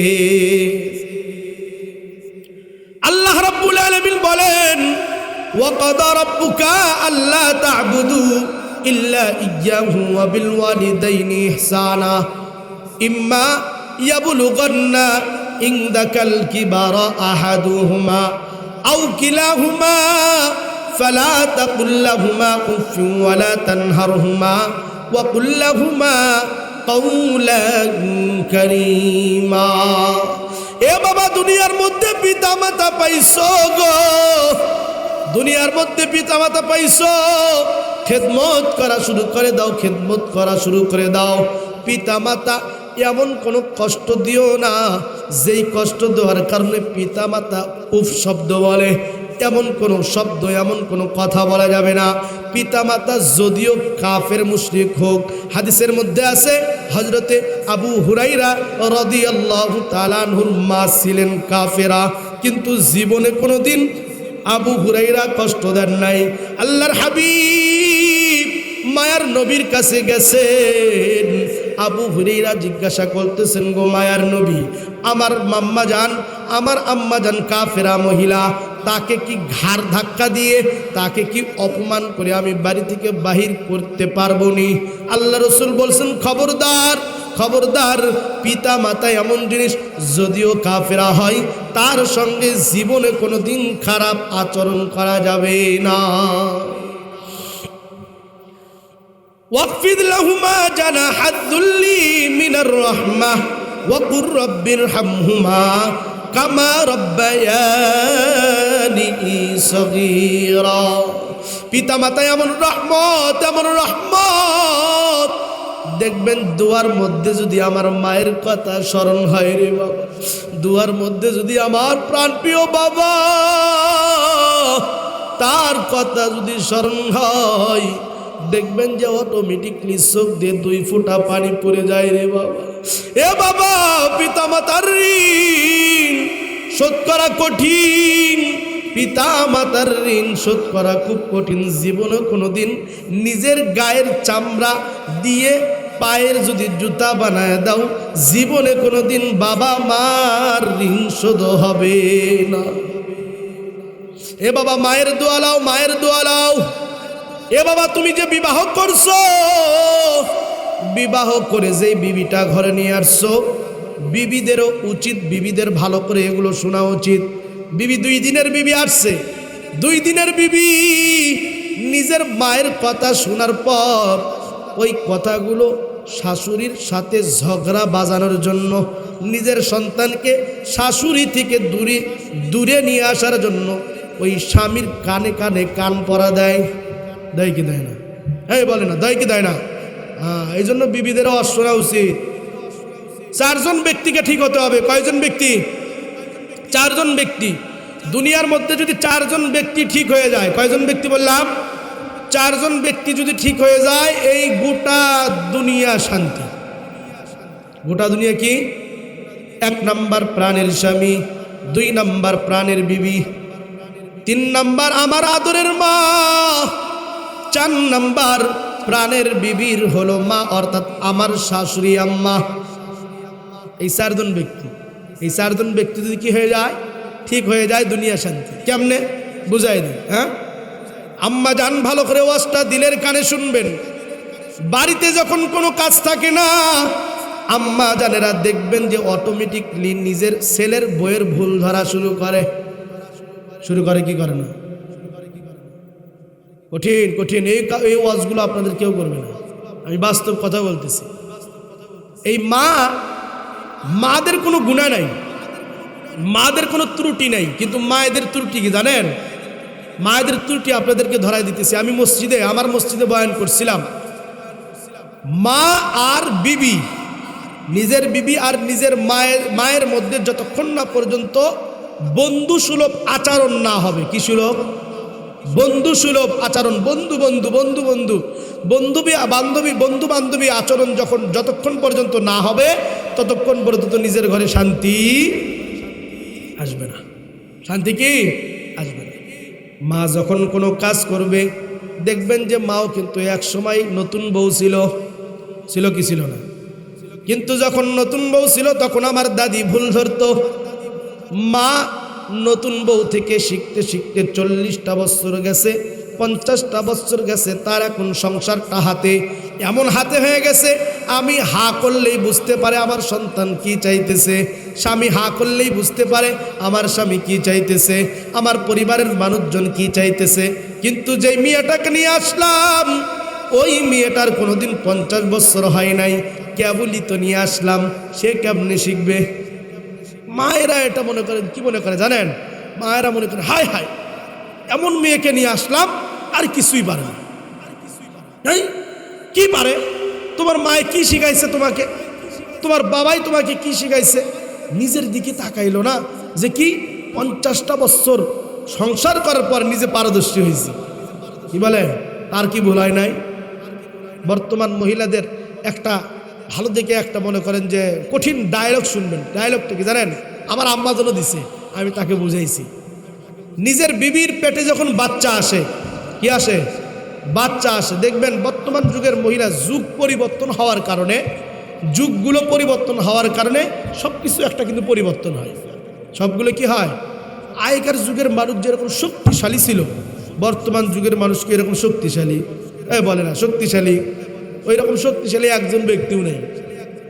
আল্লাহ রাব্বুল আলামিন বলেন, ওয়াকাদা রাব্বুকা আল্লা তা'বুদু ইল্লা ইয়্যাহু ওয়া বিল ওয়ালিদাইনি ইহসানা ইম্মা ইয়াবলুগান্না ইনদাকাল কিবারা আহাদুহুমা আও কিলাহুমা ফালা তাকুল লাহুমা উফফিন ওয়ালা তানহারহুমা ওয়া কুল লাহুমা কাওলান কারীমা। এ বাবা, দুনিয়ার মধ্যে পিতা মাতা পাইছো গো, দুনিয়ার মধ্যে পিতা মাতা পাইছো, খেদমত করা শুরু করে দাও, খেদমত করা শুরু করে দাও। পিতা মাতা এমন কোনো কষ্ট দিও না যেই কষ্ট দেওয়ার কারণে পিতা মাতা উফ শব্দ বলে, এমন কোনো শব্দ, এমন কোনো কথা বলা যাবে না। পিতা মাতা যদিও কাফের মুশরিক হোক, হাদিসের মধ্যে আছে হযরতে আবু হুরাইরা রাদিয়াল্লাহু তাআলা আনহুর মা ছিলেন কাফেরা, কিন্তু জীবনে কোনোদিন আবু হুরাইরা কষ্ট দেন নাই। আল্লাহর হাবিব মায়ার নবীর কাছে গেছেন, আবু হুরাইরা জিজ্ঞাসা করতেছেন, গো মায়ার নবী, আমার মাম্মা জান, আমার আম্মা জান কাফেরা মহিলা, তাকে কি ঘাড় ধাক্কা দিয়ে, তাকে কি অপমান করে আমি বাড়ি থেকে বাহির করতে পারবো নি? আল্লাহ রসুল বলছেন, খবরদার খবরদার, পিতা মাতা এমন জিনিস যদিও কাফেরা হয়, তার সঙ্গে জীবনে কোনোদিন খারাপ আচরণ করা যাবে না। ওয়াকফিদ লাহুমা জানাহাদ যুল্লি মিনার রাহমাহ ওয়া কুর রাব্বিরহামহুমা কামা রাব্বায়ানি সগীরা। পিতা মাতা এমন রহমত, এমন রহমত, দেখবেন দুয়ার মধ্যে যদি আমার মায়ের কথা স্মরণ হয় রে বাবা, দুয়ার মধ্যে যদি আমার প্রাণপ্রিয় বাবা তার কথা যদি স্মরণ হয়, দেখবেন যে অটোমেটিকলি চোখ দিয়ে 2 ফোঁটা পানি পড়ে যায় রে বাবা। এ বাবা, পিতা মাতার ঋণ শোধ করা কঠিন, পিতা মাতার ঋণ শোধ করা খুব কঠিন। জীবনে কোনোদিন নিজের গায়ের চামড়া দিয়ে পায়ের যদি জুতা বানায় দাও, জীবনে কোনোদিন বাবা মার ঋণ শোধ হবে না। এ বাবা, মায়ের দোয়া লাও, মায়ের দোয়া লাও। এ বাবা, তুমি যে বিবাহ করছো, বিবাহ করে যে বিবিটা ঘরে নিয়ে আসছো, বিবিদেরও উচিত, বিবিদের ভালো করে এগুলো শোনা উচিত। বিবি 2 দিনের বিবি আসছে, 2 দিনের বিবি নিজের মায়ের কথা শোনার পর ওই কথাগুলো শাশুড়ির সাথে ঝগড়া বাজানোর জন্য, নিজের সন্তানকে শাশুড়ি থেকে দূরে নিয়ে আসার জন্য ওই স্বামীর কানে কানে কান পরা দেয়। দেয় কি দেয় না? এই বলে না, দেয় কি দেয় না? এই জন্য বিবিদেরও শোনা উচিত। 4 জন ব্যক্তিকে ঠিক হতে হবে। কয়জন ব্যক্তি? 4 জন ব্যক্তি। দুনিয়ার মধ্যে যদি 4 জন ব্যক্তি ঠিক হয়ে যায়, কয়জন ব্যক্তি বললাম? 4 জন ব্যক্তি যদি ঠিক হয়ে যায়, এই গোটা দুনিয়া শান্তি। গোটা দুনিয়া কি? 1 নাম্বার প্রাণের স্বামী, 2 নাম্বার প্রাণের বিবি, 3 নাম্বার আমার আদরের মা, 4 নাম্বার প্রাণের বিবির হলো মা, অর্থাৎ আমার শাশুড়ি আম্মা। এই 4 জন ব্যক্তি, এই 4 জন ব্যক্তি যদি কি হয়ে যায়, ঠিক হয়ে যায়, দুনিয়া শান্তি। কেমনে বুঝাই দিই? হ্যাঁ, আম্মা জান ভালো করে ওয়াজটা দিলের কানে শুনবেন। বাড়িতে যখন কোনো কাজ থাকে না, আম্মা জানেরা দেখবেন যে অটোমেটিকলি নিজের ছেলের বইয়ের ভুল ধরা শুরু করে কি করে না? কঠিন কঠিন এই ওয়াজগুলো আপনাদের কেউ করবে না, আমি বাস্তব কথা বলতেছি। এই মাদের কোনো গুনাহ নাই, মাদের কোনো ত্রুটি নাই, কিন্তু মায়েদের ত্রুটি কি জানেন? মায়েদের ত্রুটি আপনাদেরকে ধরাই দিতেছি। আমি আমার মসজিদে বয়ান করছিলাম, মা আর বিবি, নিজের বিবি আর নিজের মায়ের মধ্যে যতক্ষণ না পর্যন্ত বন্ধু সুলভ আচরণ না হবে। কি সুলভ? বন্ধু সুলভ আচরণ, বন্ধু বন্ধু বন্ধু বন্ধু বন্ধু বান্ধবী আচরণ যতক্ষণ পর্যন্ত না হবে ততক্ষণ পর্যন্ত নিজের ঘরে শান্তি আসবে না। শান্তি কি আসবে না। মা যখন কোনো কাজ করবে দেখবেন যে মাও কিন্তু এক সময় নতুন বউ ছিল কি ছিল না? কিন্তু যখন নতুন বউ ছিল তখন আমার দাদি ভুল ধরতো। মা নতুন বউ থেকে শিখতে শিখতে 40টা বছর গেছে, 50টা বছর গেছে, তার এখন সংসারটা এমন হাতে হয়ে গেছে, আমি হা করলেই বুঝতে পারে আমার সন্তান কি চাইতেছে, স্বামী হা করলেই বুঝতে পারে আমার স্বামী কি চাইতেছে, আমার পরিবারের মানুষজন কি চাইতেছে। কিন্তু যেই মেয়েটাকে নিয়ে আসলাম ওই মেয়েটার কোনোদিন 50 বছর হয় নাই, কেবলই তো নিয়ে আসলাম, সে কেমনে শিখবে? মায়েরা এটা মনে করেন, কি মনে করে জানেন? মায়েরা মনে করে হায় হায় এমন মেয়েকে নিয়ে আসলাম আর কিছুই পারে না। কি পারে? তোমার মায়ে কি শিখাইছে তোমাকে? তোমার বাবাই তোমাকে কি শিখাইছে? নিজের দিকে তাকাইলো না যে কি 50টা বছর সংসার করার পর নিজে পারদর্শী হয়েছে। কি বলে? তার কি ভুল হয় নাই? বর্তমান মহিলাদের একটা ভালো দেখে একটা মনে করেন যে কঠিন ডায়লগ শুনবেন। ডায়লগটা কি জানেন? আমার আম্মা যেন দিছে, আমি তাকে বুঝাইছি। নিজের বিবির পেটে যখন বাচ্চা আসে, কি আসে? বাচ্চা আসে। দেখবেন বর্তমান যুগের মহিলা যুগ পরিবর্তন হওয়ার কারণে, যুগগুলো পরিবর্তন হওয়ার কারণে সব কিছু একটা কিন্তু পরিবর্তন হয়। সবগুলো কি হয়? আগেকার যুগের মানুষ যেরকম শক্তিশালী ছিল, বর্তমান যুগের মানুষ কি এরকম শক্তিশালী? বলে না শক্তিশালী। ওই রকম শক্তিশালী একজন ব্যক্তিও নেই।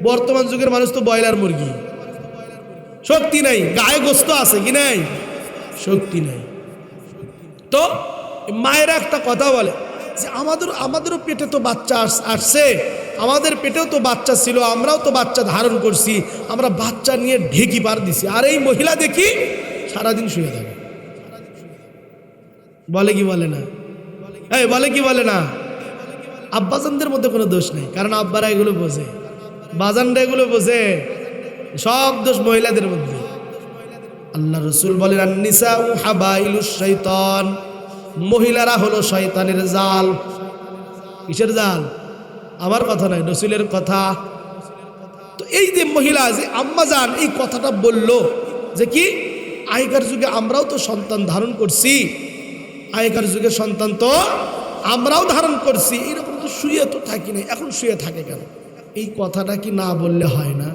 বর্তমান যুগের মানুষ তো ব্রয়লার মুরগি, শক্তি নাই। গায়ে গোস্ত আছে কি নাই? শক্তি নাই। তো মায়েরা একটা কথা বলে যে আমাদেরও পেটে তো বাচ্চা আসছে, আমাদের পেটেও তো বাচ্চা ছিল, আমরাও তো বাচ্চা ধারণ করছি, আমরা বাচ্চা নিয়ে ঢেকি পার দিছি। আর এই মহিলা দেখি সারাদিন শুয়ে থাকে। বলে কি বলে না? বলে কি বলে না? আব্বাজানদের মধ্যে কোনো দোষ নেই, কারণ আব্বারা এগুলো বোঝে, বাজানরা এগুলো বোঝে। সব দোষ মহিলাদের মধ্যে। আল্লাহ রসুল বলেন আন-নিসাউ হাবাইলুশ শাইতান, মহিলারা হলো শয়তানের জাল। কিসের জাল? আমার কথা নয়, রসুলের কথা। তো এই যে মহিলা, যে আম্মাজান এই কথাটা বলল যে কি আগেকার যুগে আমরাও তো সন্তান ধারণ করছি, আগেকার যুগে সন্তান তো আমরাও ধারণ করছি, এরকম তো শুয়ে তো থাকি না, এখন শুয়ে থাকে কেন? এই কথাটা কি না বললে হয় না?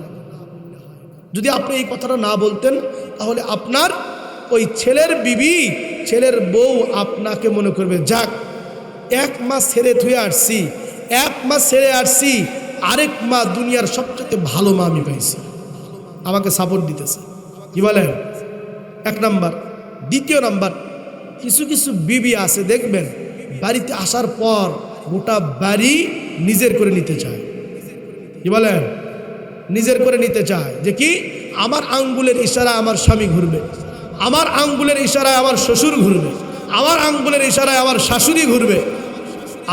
যদি আপনি এই কথাটা না বলতেন তাহলে আপনার ওই ছেলের বিবি, ছেলের বউ আপনাকে মনে করবে যাক 1 মাস ছেড়ে ধুয়ে আসছি, 1 মাস ছেড়ে আসছি, আরেক মা দুনিয়ার সবচেয়ে ভালো মা আমি পাইছি, আমাকে সাপোর্ট দিতেছে। কি বলেন? 1 নাম্বার। দ্বিতীয় নাম্বার, কিছু কিছু বিবি আছে দেখবেন বাড়িতে আসার পর গোটা বাড়ি নিজের করে নিতে চায়। কি বলেন? নিজের করে নিতে চায় যে কি আমার আঙ্গুলের ইশারায় আমার স্বামী ঘুরবে, আমার আঙ্গুলের ইশারায় আমার শ্বশুর ঘুরবে, আমার আঙ্গুলের ইশারায় আমার শাশুড়ি ঘুরবে,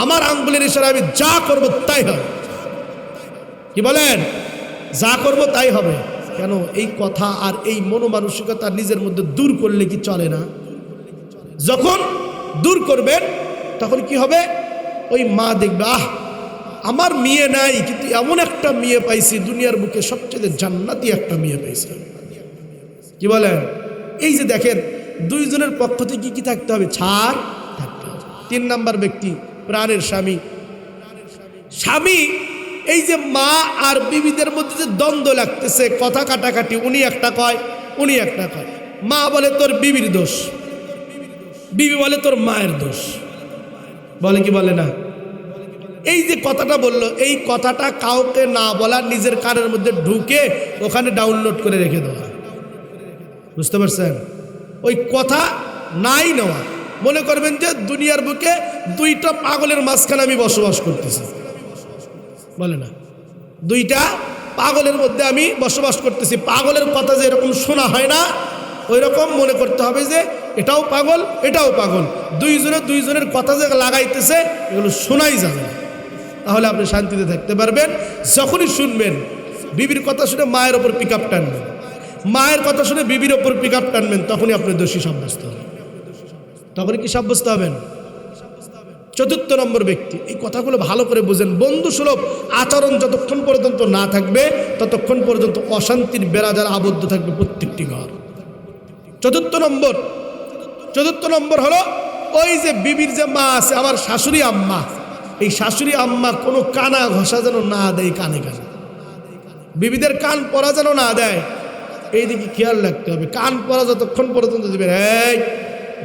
আমার আঙ্গুলের ইশারায় আমি যা করব তাই হবে। কি বলেন? যা করব তাই হবে। কেন? এই কথা আর এই মনোমানসিকতা নিজের মধ্যে দূর করলে কি চলে না? যখন দূর করবেন তখন কি হবে? ওই মা দেখবে আমার মেয়ে নাই, কিন্তু এমন একটা মেয়ে পাইছি, দুনিয়ার বুকে সবচেয়ে জান্নাতি একটা মেয়ে পাইছি। কি বলেন? এই যে দেখেন, দুইজনের পক্ষ থেকে কি থাকতে হবে? ছাড় থাকতে হবে। 3 নাম্বার ব্যক্তি, প্রাণের স্বামী। স্বামী, এই যে মা আর বিবিদের মধ্যে যে দ্বন্দ্ব লাগতেছে, কথা কাটাকাটি, উনি একটা কয় উনি একটা কয়। মা বলে তোর বিবির দোষ, বিবি বলে তোর মায়ের দোষ। বলে কি বলে না? এই যে কথাটা বললো, এই কথাটা কাউকে না বলা, নিজের কানের মধ্যে ঢুকে ওখানে ডাউনলোড করে রেখে দেওয়া। বুঝতে পারছেন? ওই কথা নাই নেওয়া। মনে করবেন যে দুনিয়ার বুকে 2টা পাগলের মাঝখানে আমি বসবাস করতেছি। বলে না? 2টা পাগলের মধ্যে আমি বসবাস করতেছি। পাগলের কথা যে এরকম শোনা হয় না, ওই রকম মনে করতে হবে যে এটাও পাগল এটাও পাগল, দুইজনের কথা যে লাগাইতেছে এগুলো শোনাই যাবে না। তাহলে আপনি শান্তিতে থাকতে পারবেন। যখনই শুনবেন বিবির কথা শুনে মায়ের ওপর পিক আপ টানবেন, মায়ের কথা শুনে বিবির ওপর পিক আপ টানবেন, তখনই আপনি দোষী সাব্যস্ত হবেন। তখন কি সাব্যস্ত হবেন? চতুর্থ নম্বর ব্যক্তি, এই কথাগুলো ভালো করে বুঝেন। বন্ধু সুলভ আচরণ যতক্ষণ পর্যন্ত না থাকবে ততক্ষণ পর্যন্ত অশান্তির বেড়াজাল আবদ্ধ থাকবে প্রত্যেকটি ঘর। চতুর্থ নম্বর হলো ওই যে বিবির যে মা আছে, আমার শাশুড়ি আম্মা, এই শাশুড়ি আম্মা কোনো কানা ঘষা যেন না দেয়, কানে কানে বিবিদের কান পরা যেন না দেয়, এই দিকে খেয়াল রাখতে হবে। কান পরা যতক্ষণ পর্যন্ত দেবেন, এই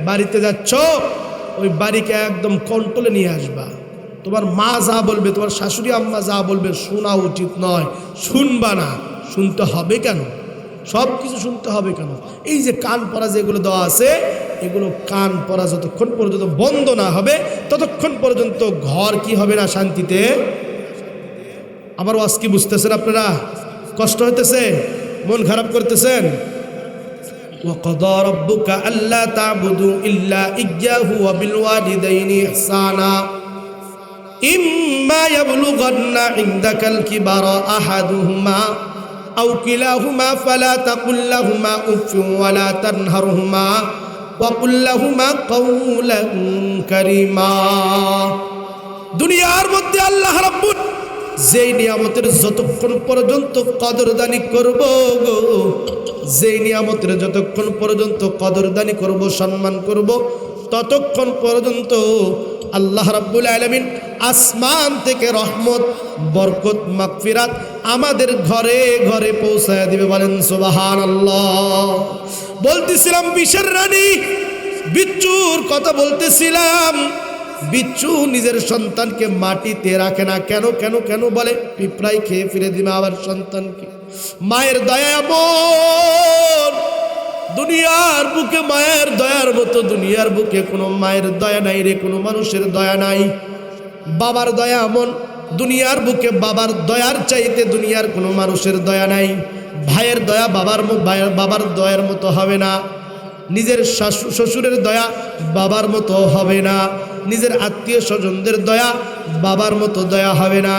বাড়িতে যাচ্ছ ওই বাড়িকে একদম কন্ট্রোলে নিয়ে আসবা। তোমার মা যা বলবে, তোমার শাশুড়ি আম্মা যা বলবে শোনা উচিত নয়, শুনবা না। শুনতে হবে কেন? সব কিছু শুনতে হবে কেন? এই যে কান পরা যেগুলো দেওয়া আছে, এগুলো কান পরা যতক্ষণ পর্যন্ত বন্ধ না হবে ততক্ষণ পর্যন্ত ঘর কি হবে না? শান্তিতে। আমার ওয়াজ কি বুঝতেছেন আপনারা? কষ্ট হইতেছে? মন খারাপ করতেছেন? وَقَضَى رَبُّكَ أَلَّا تَعْبُدُوا إِلَّا إِيَّاهُ وَبِالْوَالِدَيْنِ إِحْسَانًا إِمَّا يَبْلُغَنَّ عِندَكَ الْكِبَرَ أَحَدُهُمَا أَوْ كِلَاهُمَا فَلَا تَقُل لَّهُمَا أُفٍّ وَلَا تَنْهَرْهُمَا وَقُل لَّهُمَا قَوْلًا كَرِيمًا। দুনিয়ার মধ্যে আল্লাহ রাব্বুল যেই নিয়ামতের যতক্ষণ পর্যন্ত কদরদানি করব গো, যেই নিয়ামতের যতক্ষণ পর্যন্ত কদরদানি করব, সম্মান করব, ততক্ষণ পর্যন্ত আল্লাহ রাব্বুল আলামিন আসমান থেকে রহমত, বরকত, মাগফিরাত আমাদের ঘরে ঘরে পৌঁছায় দিবে। বলেন সুবহানাল্লাহ। বলতেছিলাম বিশের রানী বিচ্ছুর কথা বলতেছিলাম। বিচ্ছু নিজের সন্তানকে মাটিতে রাখে না। কেন কেন কেন বলে? পিঁপড়াই খেয়ে ফিরে দিবে আবার সন্তানকে। মায়ের দয়া এমন, দুনিয়ার বুকে মায়ের দয়ার মতো দুনিয়ার বুকে কোনো মায়ের দয়া নাই রে, কোনো মানুষের দয়া নাই। বাবার দয়া এমন, দুনিয়ার বুকে বাবার দয়ার চাইতে দুনিয়ার কোনো মানুষের দয়া নাই। ভাইয়ের দয়া বাবার দয়ার মতো হবে না। নিজের শ্বশুরের দয়া বাবার মতো হবে না। নিজের আত্মীয় স্বজনদের দয়া বাবার মতো দয়া হবে না।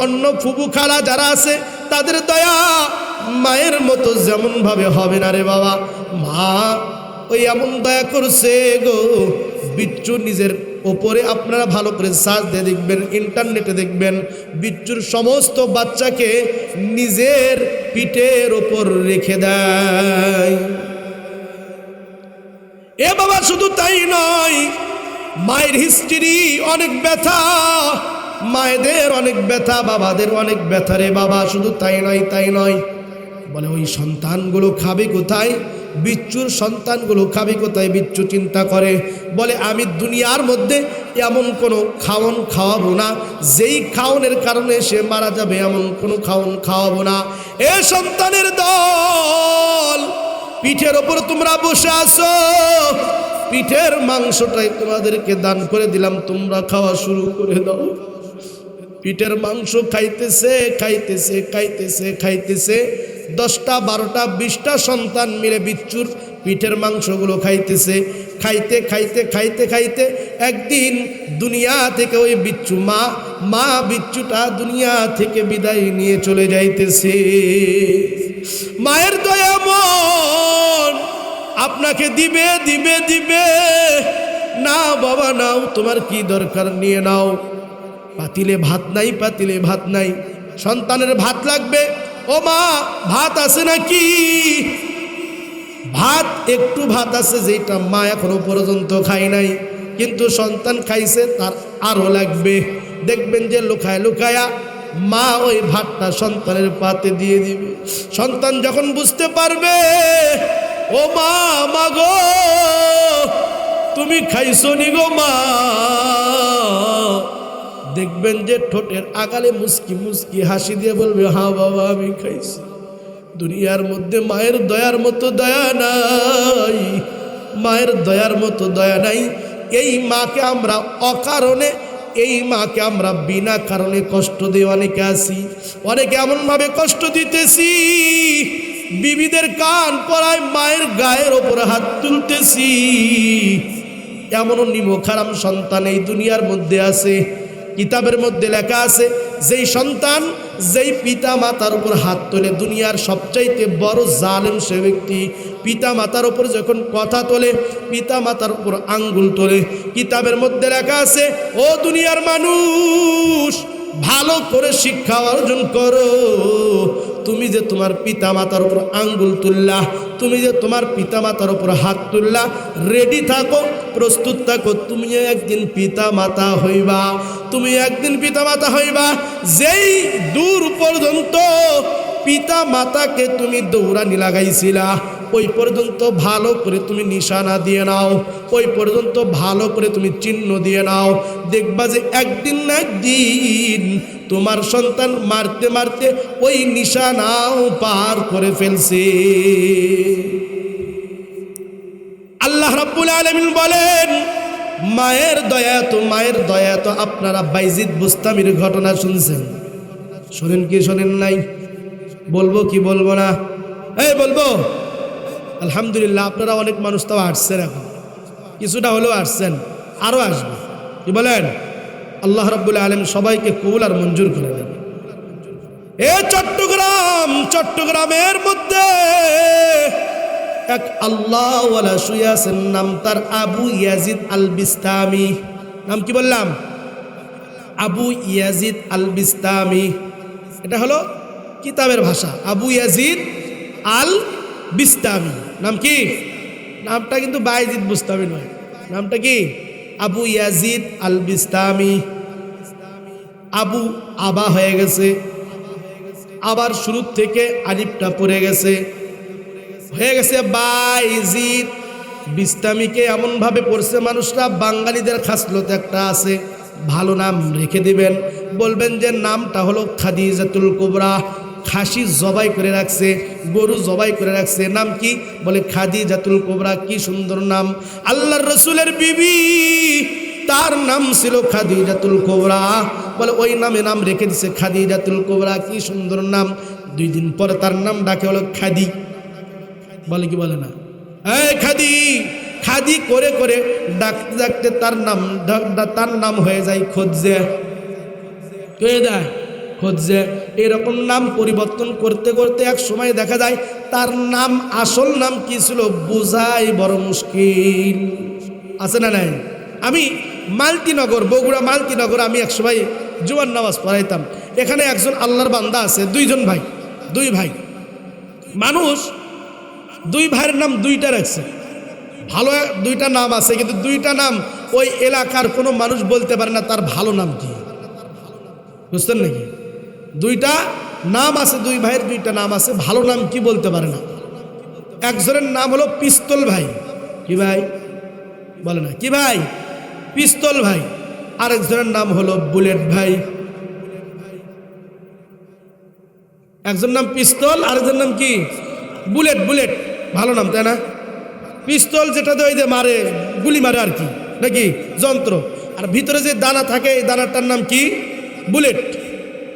অন্য ফুবু খালা যারা আছে তাদের দয়া মায়ের মতো যেমন ভাবে হবে না রে বাবা। মা ওই এমন দয়া করছে গো, বিচ্ছু নিজের ওপরে, আপনারা ভালো করে সার্চ দিয়ে দেখবেন, ইন্টারনেটে দেখবেন, বিচ্ছুর সমস্ত বাচ্চাকে নিজের পিঠের ওপর রেখে দেয়। এ বাবা শুধু তাই নয়, মায়ের হিস্ট্রি অনেক ব্যথা, মায়েদের অনেক ব্যথা, বাবাদের অনেক ব্যথা রে বাবা। শুধু তাই নয়, বলে ওই সন্তানগুলো খাবে কোথায়? বিচ্ছুর সন্তানগুলো খাবে কোথায়? বিচ্ছু চিন্তা করে, বলে আমি দুনিয়ার মধ্যে এমন কোনো খাওন খাওয়াবো না যেই খাওনের কারণে সে মারা যাবে, এমন কোনো খাওন খাওয়াবো না। এ সন্তানের দল, পিঠের ওপর তোমরা বসে আসো, পিঠের মাংসটাই তোমাদেরকে দান করে দিলাম, তোমরা খাওয়া শুরু করে দাও। পিঠের মাংস খাইতেছে 10টা 12টা 20টা সন্তান মিলে বিচ্ছুর পিঠের মাংসগুলো খাইতেছে। খাইতে একদিন দুনিয়া থেকে ওই বিচ্ছু মা বিচ্ছুটা দুনিয়া থেকে বিদায় নিয়ে চলে যাইতেছে। মায়ের দয়া মন আপনাকে দিবে না বাবা নাও, তোমার কি দরকার নিয়ে নাও। পাতিলে ভাত নাই, সন্তানের ভাত লাগবে। ও মা ভাত আছে নাকি? একটু ভাত আছে যেটা মা এখনো পর্যন্ত খায় নাই, কিন্তু সন্তান খাইছে, তার আরো লাগবে। দেখবেন যে লুকায়া মা ওই ভাতটা সন্তানের পাতে দিয়ে দিবে। সন্তান যখন বুঝতে পারবে ও মা গো তুমি খাইছো নি গো মা, দেখবেন যে ঠোঁটের আগালে মুস্কি হাসি দিয়ে বলবে, হ্যাঁ বাবা আমি খাইছি। দুনিয়ার মধ্যে মায়ের দয়ার মতো দয়া নাই, মায়ের দয়ার মতো দয়া নাই। এই মাকে আমরা অকারণে, এই মাকে আমরা বিনা কারণে কষ্ট দিয়ে অনেকে আসি, অনেকে এমনভাবে কষ্ট দিতেছি, বিবিদের কান পরায় মায়ের গায়ের ওপরে হাত তুলতেছি। এমনও নিমখারাম সন্তান এই দুনিয়ার মধ্যে আছে। কিতাবের মধ্যে লেখা আছে, যেই সন্তান যেই পিতা মাতার উপর হাত তোলে দুনিয়ার সবচাইতে বড় জালেম সে ব্যক্তি। পিতা মাতার উপর যখন কথা তোলে, পিতা মাতার উপর আঙ্গুল তোলে, কিতাবের মধ্যে লেখা আছে, ও দুনিয়ার মানুষ ভালো করে শিক্ষা অর্জন করো। তুমি যে তোমার পিতা মাতার উপর আঙ্গুল তুললা, তুমি যে তোমার পিতা মাতার উপর হাত তুললা, রেডি থাকো, প্রস্তুত থাকো, তুমি একদিন পিতা মাতা হইবা। তুমি একদিন পিতা মাতা হইবা। যেই দূর পর্যন্ত পিতা মাতাকে তুমি দৌড়ানি লাগাইছিলা, ওই পর্যন্ত ভালো করে তুমি নিশানা দিয়ে নাও, ওই পর্যন্ত ভালো করে তুমি চিহ্ন দিয়ে নাও। দেখবা যে একদিন না একদিন তোমার সন্তান মারতে মারতে ওই নিশানাও পার করে ফেলছে। আল্লাহ রাব্বুল আলামিন বলেন, মায়ের দয়া তো আপনারা বাইজিদ বুস্তামির ঘটনা শুনছেন, শোনেন কি শোনেন নাই? বলবো কি বলবো না? এই বলবো। আলহামদুলিল্লাহ, আপনারা অনেক মানুষ তাও আসছেন, এখন কিছুটা হলেও আসছেন, আরও আসবে। কি বলেন? আল্লাহ রাব্বুল আলামিন সবাইকে কবুল আর মঞ্জুর করে দেন। এ চট্টগ্রামের মধ্যে এক আল্লাহওয়ালা শুয়ে আছেন, নাম তার আবু ইয়াজিদ আল বিস্তামি। নাম কি বললাম? Abu Yazid al বিস্তামি। এটা হলো কিতাবের ভাষা, আবু ইয়াজিদ আল বিস্তামি। নাম কি? নামটা কিন্তু বাইজিদ বুস্তামি নয়, নামটা কি? Abu Yazid al বিস্তামি। আবু আবা হয়ে গেছে, আবার শুরু থেকে আলিফটা পড়ে গেছে, হয়ে গেছে বাইজিদ। বিস্তামিকে এমনভাবে পড়ছে মানুষরা, বাঙালিদের খাসলত একটা আছে, ভালো নাম রেখে দিবেন, বলবেন যে নামটা হলো খাদিজাতুল কুবরা। খাসি জবাই করে রাখছে, গরু জবাই করে রাখছে, নাম কি? বলে খাদিজাতুল কুবরা। কি সুন্দর নাম! আল্লাহর রসুলের বিবি, তার নাম ছিল খাদিজাতুল কুবরা, বলে ওই নামে নাম রেখে দিছে খাদিজাতুল কুবরা। কি সুন্দর নাম! 2 দিন পরে তার নাম ডাকে হলো খাদি। বলে কি বলে না? এই খাদি খাদি করে করে ডাকতে ডাকতে তার নাম হয়ে যায় খোঁজে, হয়ে যায় খোঁজে। এরকম নাম পরিবর্তন করতে করতে এক সময় দেখা যায় তার নাম, আসল নাম কি ছিল বোঝাই বড় মুশকিল। আছে না নাই? আমি মালতীনগর, বগুড়া মালতীনগর, আমি এক সময় জুমার নামাজ পড়াইতাম। এখানে একজন আল্লাহর বান্দা আছে, 2 ভাই, 2 ভাই মানুষ, 2 ভাইয়ের নাম 2টা রাখছে। ভালো 2টা নাম আছে, কিন্তু 2টা নাম ওই এলাকার কোনো মানুষ বলতে পারে না তার ভালো নাম কি। বুঝতেন নাকি? 2টা নাম আছে, 2 ভাইয়ের 2টা নাম আছে, ভালো নাম কি বলতে পারে না। একজনের নাম হলো পিস্তল ভাই। কি ভাই? বলে না কি ভাই? পিস্তল ভাই। আরেকজনের নাম হলো বুলেট ভাই। একজন নাম পিস্তল, আরেকজনের নাম কি? বুলেট। বুলেট ভালো নাম, তাই না? পিস্তল যেটা ওই যে মারে, গুলি মারে আর কি, নাকি যন্ত্র, আর ভিতরে যে দানা থাকে এই দানাটার নাম কি? বুলেট।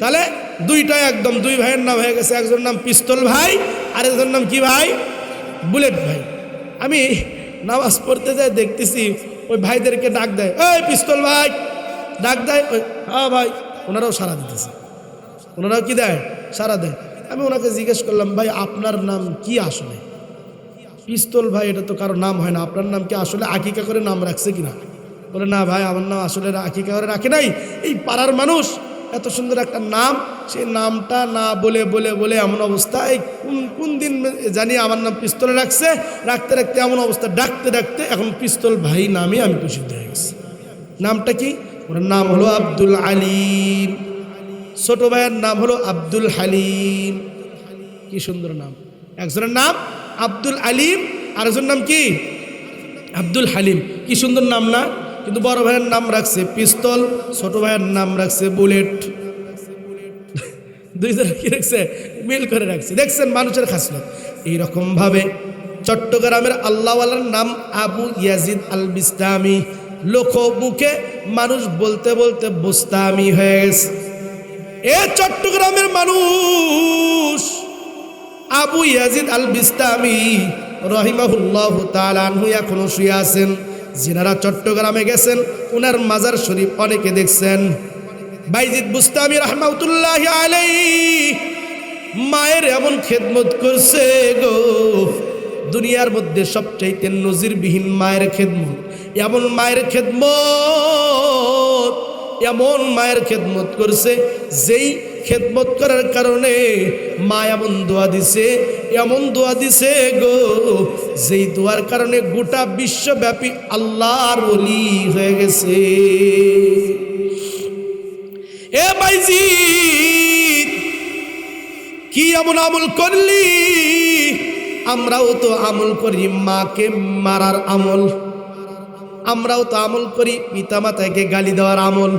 তাহলে 2টা একদম 2 ভাইয়ের নাম হয়ে গেছে, একজনের নাম পিস্তল ভাই, আর একজনের নাম কি ভাই? বুলেট ভাই। আমি নামাজ পড়তে যাই, দেখতেছি ওই ভাইদেরকে ডাক দেয়, এই পিস্তল ভাই ডাক দেয়, ওই হ্যাঁ ভাই, ওনারাও সাড়া দিতেছে, ওনারাও কি দেয়? সাড়া দেয়। আমি ওনাকে জিজ্ঞেস করলাম, ভাই আপনার নাম কি আসলে? পিস্তল ভাই, এটা তো কারো নাম হয় না, আপনার নাম কি আসলে আকিকা করে নাম রাখছে কিনা? বলে না ভাই, আমার নাম আসলে আকিকা করে রাখে নাই, এই পাড়ার মানুষ এত সুন্দর একটা নাম, সেই নামটা না বলে বলে বলে এমন অবস্থা, এই কোন দিন জানি আমার নাম পিস্তলে রাখছে, রাখতে রাখতে এমন অবস্থা, ডাকতে ডাকতে এখন পিস্তল ভাই নামে আমি প্রসিদ্ধ হয়ে গেছি। নামটা কি? ওর নাম হলো আব্দুল আলিম। ছোট ভাইয়ের নাম হলো আব্দুল হালিম। কি সুন্দর নাম! একজনের নাম আব্দুল আলিম, আরেকজনের নাম কি? আব্দুল হালিম। কি সুন্দর নাম না? কিন্তু বড় ভাইয়ের নাম রাখছে পিস্তল, ছোট ভাইয়ের নাম রাখছে বুলেট। 2 জনে কি রাখছে? মিল করে রাখছে। দেখছেন মানুষের খাসলত। এইরকম ভাবে চট্টগ্রামের আল্লাহওয়ালার নাম আবু ইয়াজিদ আল বিস্তামি। লোক মুখে মানুষ বলতে বলতে বুস্তামি হয়ে গেছে। এ চট্টগ্রামের মানুষ আবু ইয়াজিদ আল বিস্তামি রহিমাহুল্লাহু তাআলা আনহু এখনো শুয়ে আছেন। যিনারা চট্টগ্রামে গেছেন ওনার মাজার শরীফ অনেকে দেখছেন। বাইজিদ বুস্তামি রাহমাতুল্লাহি আলাইহি মায়ের এমন খেদমত করছে গো, দুনিয়ার মধ্যে সবচাইতে নজিরবিহীন মায়ের খেদমত। এমন মায়ের খেদমত, এমন মায়ের খেদমত করছে, যেই খেদমত করার কারণে মা এমন দোয়া দিছে, এমন দোয়া দিছে গো, যেই দোয়ার কারণে গোটা বিশ্বব্যাপী আল্লাহর ওলি হয়ে গেছে। এ বাইজিদ কি এমন আমল করলি? আমরাও তো আমল করি মাকে মারার আমল, আমরাও তো আমল করি পিতামাতাকে গালি দেওয়ার আমল,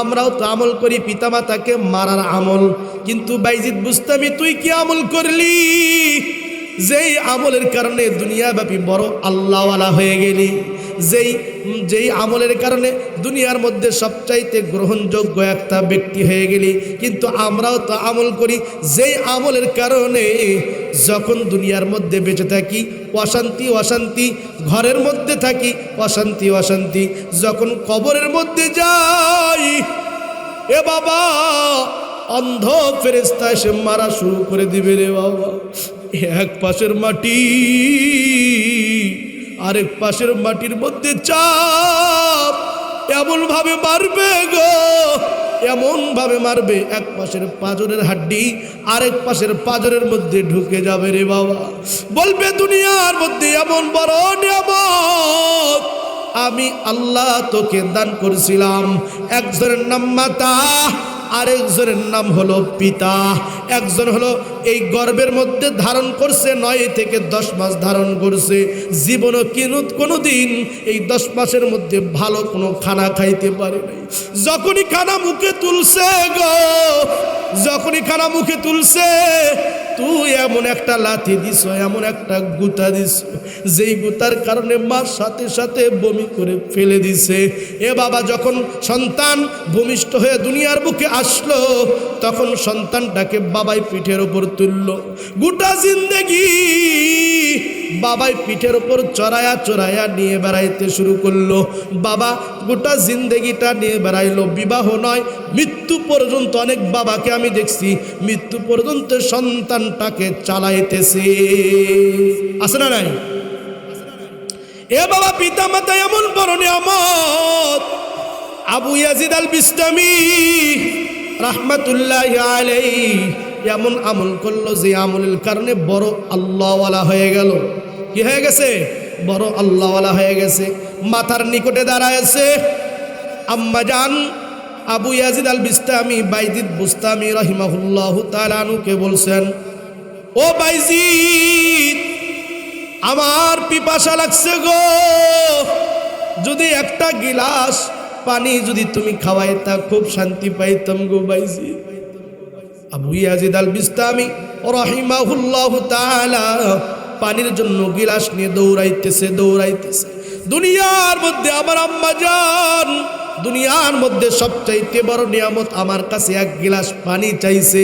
আমরাও তো আমল করি পিতামাতাকে মারার আমল। কিন্তু বাইজিদ বুস্তামি তুই কি আমল করলি, যেই আমলের কারণে দুনিয়াব্যাপী বড় আল্লাহওয়ালা হয়ে গেলি, যেই আমলের কারণে দুনিয়ার মধ্যে সবচাইতে গ্রহণযোগ্য একটা ব্যক্তি হয়ে গেলি। কিন্তু আমরাও তো আমল করি যেই আমলের কারণে যখন দুনিয়ার মধ্যে বেঁচে থাকি অশান্তি অশান্তি, ঘরের মধ্যে থাকি অশান্তি অশান্তি, যখন কবরের মধ্যে যাই এ বাবা অন্ধ ফেরেশতা এসে মারা শুরু করে দিবে রে বাবা। এক পাশের মাটি আরেক পাশের মাটির মধ্যে চাপ এমন ভাবে মারবে গো, এমন ভাবে মারবে এক পাশের পাঁজরের হাড্ডি আরেক পাশের পাঁজরের মধ্যে ঢুকে যাবে রে বাবা। বলবে দুনিয়ার মধ্যে এমন বড় নিয়ামত আমি আল্লাহ তোকে দান করেছিলাম। একজনের নাম মাতা, আরেকজনের নাম হলো পিতা। একজন হলো এই গর্ভের মধ্যে ধারণ করছে 9 থেকে 10 মাস ধারণ করছে, জীবনও কোনো দিন এই 10 মাসের মধ্যে ভালো কোনো খানা খাইতে পারে নাই। যখনই খানা মুখে তুলছে গো, যখনই খানা মুখে তুলছে তুই এমন একটা লাথি দিস, এমন একটা গুতা দিস, যেই গুতার কারণে মার সাথে সাথে বমি করে ফেলে দিছে। এ বাবা যখন সন্তান ভূমিষ্ঠ হয়ে দুনিয়ার বুকে আসলো তখন সন্তানটাকে বাবাই পিঠের ওপর তুললো। গোটা জিন্দেগি বাবাই পিঠের ওপর চড়ায়া চড়ায়া নিয়ে বেড়াইতে শুরু করলো। বাবা গোটা জিন্দেগিটা নিয়ে বেড়াইলো, বিবাহ নয় মৃত্যু পর্যন্ত। অনেক বাবাকে আমি দেখছি মৃত্যু পর্যন্ত সন্তানটাকে চালাইতেছে, আছে না নাই? এ বাবা পিতা মাতা এমন বড় নিয়ামত। আবু ইয়াজিদ আল বিস্তামি রাহমাতুল্লাহি আলাইহি এমন আমল করলো যে আমলের কারণে বড় আল্লাহওয়ালা হয়ে গেল। কি হয়ে গেছে? বড় আল্লাহওয়ালা হয়ে গেছে। মাথার নিকটে দাঁড়ায়ছে আম্মা জান Abu Yazid al Bistami Bayazid Bustami রাহিমাহুল্লাহু তাআলা আনহুকে বলছেন, ও বাইজিদ আমার পিপাসা লাগছে গো, যদি একটা গিলাস পানি যদি তুমি খাওয়াইতা খুব শান্তি পাইতাম গো Bayazid. Abu Yazid al Bistami রাহিমাহুল্লাহু তাআলা পানির জন্য গিলাস নিয়ে দৌড়াইতেছে দৌড়াইতেছে। দুনিয়ার মধ্যে আমার আম্মা জান, দুনিয়ার মধ্যে সবচাইতে বড় নিয়ামত আমার কাছে এক গিলাস পানি চাইছে।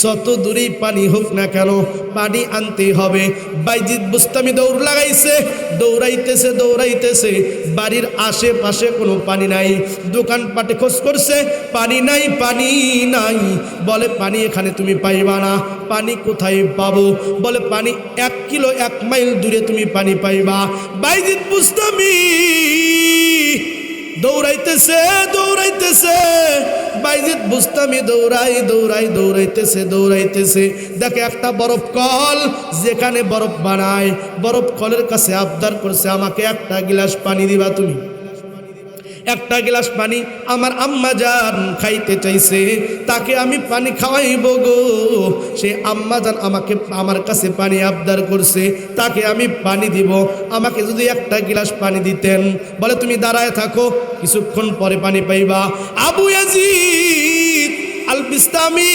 যত দূরেই পানি হোক না কেন পানি আনতে হবে। বাইজিদ বুস্তামি দৌড় লাগাইছে, দৌড়াইতেছে দৌড়াইতেছে। বাড়ির আশেপাশে কোনো পানি নাই, দোকানপাটে খোঁজ করছে পানি নাই পানি নাই। বলে পানি এখানে তুমি পাইবা না। পানি কোথায় পাবো? বলে পানি 1 কিলো 1 মাইল দূরে তুমি পানি পাইবা। বাইজিদ বুস্তামি দৌড়াইতেছে দৌড়াইতেছে, বাইজিদ বুস্তামি দৌড়াইতেছে। দেখে একটা বরফ কল, যেখানে বরফ বানায়, বরফ কলের কাছে আবদার করছে আমাকে একটা গিলাস পানি দিবা তুমি। একটা গ্লাস পানি আমার আম্মা জান খাইতে চাইছে, তাকে আমি পানি খাওয়াইব গো। সে আম্মা জান আমাকে আমার কাছে পানি আবদার করছে, তাকে আমি পানি দিব। আমাকে যদি একটা গ্লাস পানি দিতেন। বলে তুমি দাঁড়ায় থাকো, কিছুক্ষণ পরে পানি পাইবা। Abu Yazid al Bistami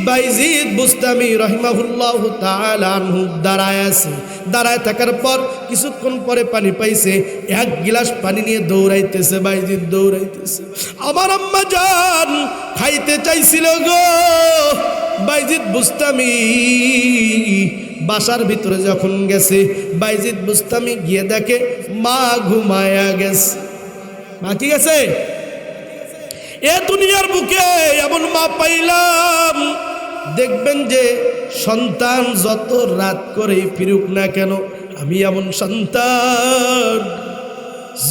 Bayazid Bustami রাহিমাহুল্লাহু তাআলা আনহু দাঁড়ায় আছে। দাঁড়ায় থাকার পর কিছুক্ষণ পরে পানি পাইছে। 1 গিলাস পানি নিয়ে দৌড়াইতেছে বাইজিদ দৌড়াইতেছে। আমার আম্মা জান খাইতে চাইছিল গো। বাইজিদ বুস্তামি বাসার ভিতরে যখন গেছে, বাইজিদ বুস্তামি গিয়ে দেখে মা ঘুমায়া গেছে। মা কি গেছে? এ দুনিয়ার বুকে এমন মা পাইলাম, দেখবেন যে সন্তান যত রাত করে ফিরুক না কেন, আমি এমন সন্তান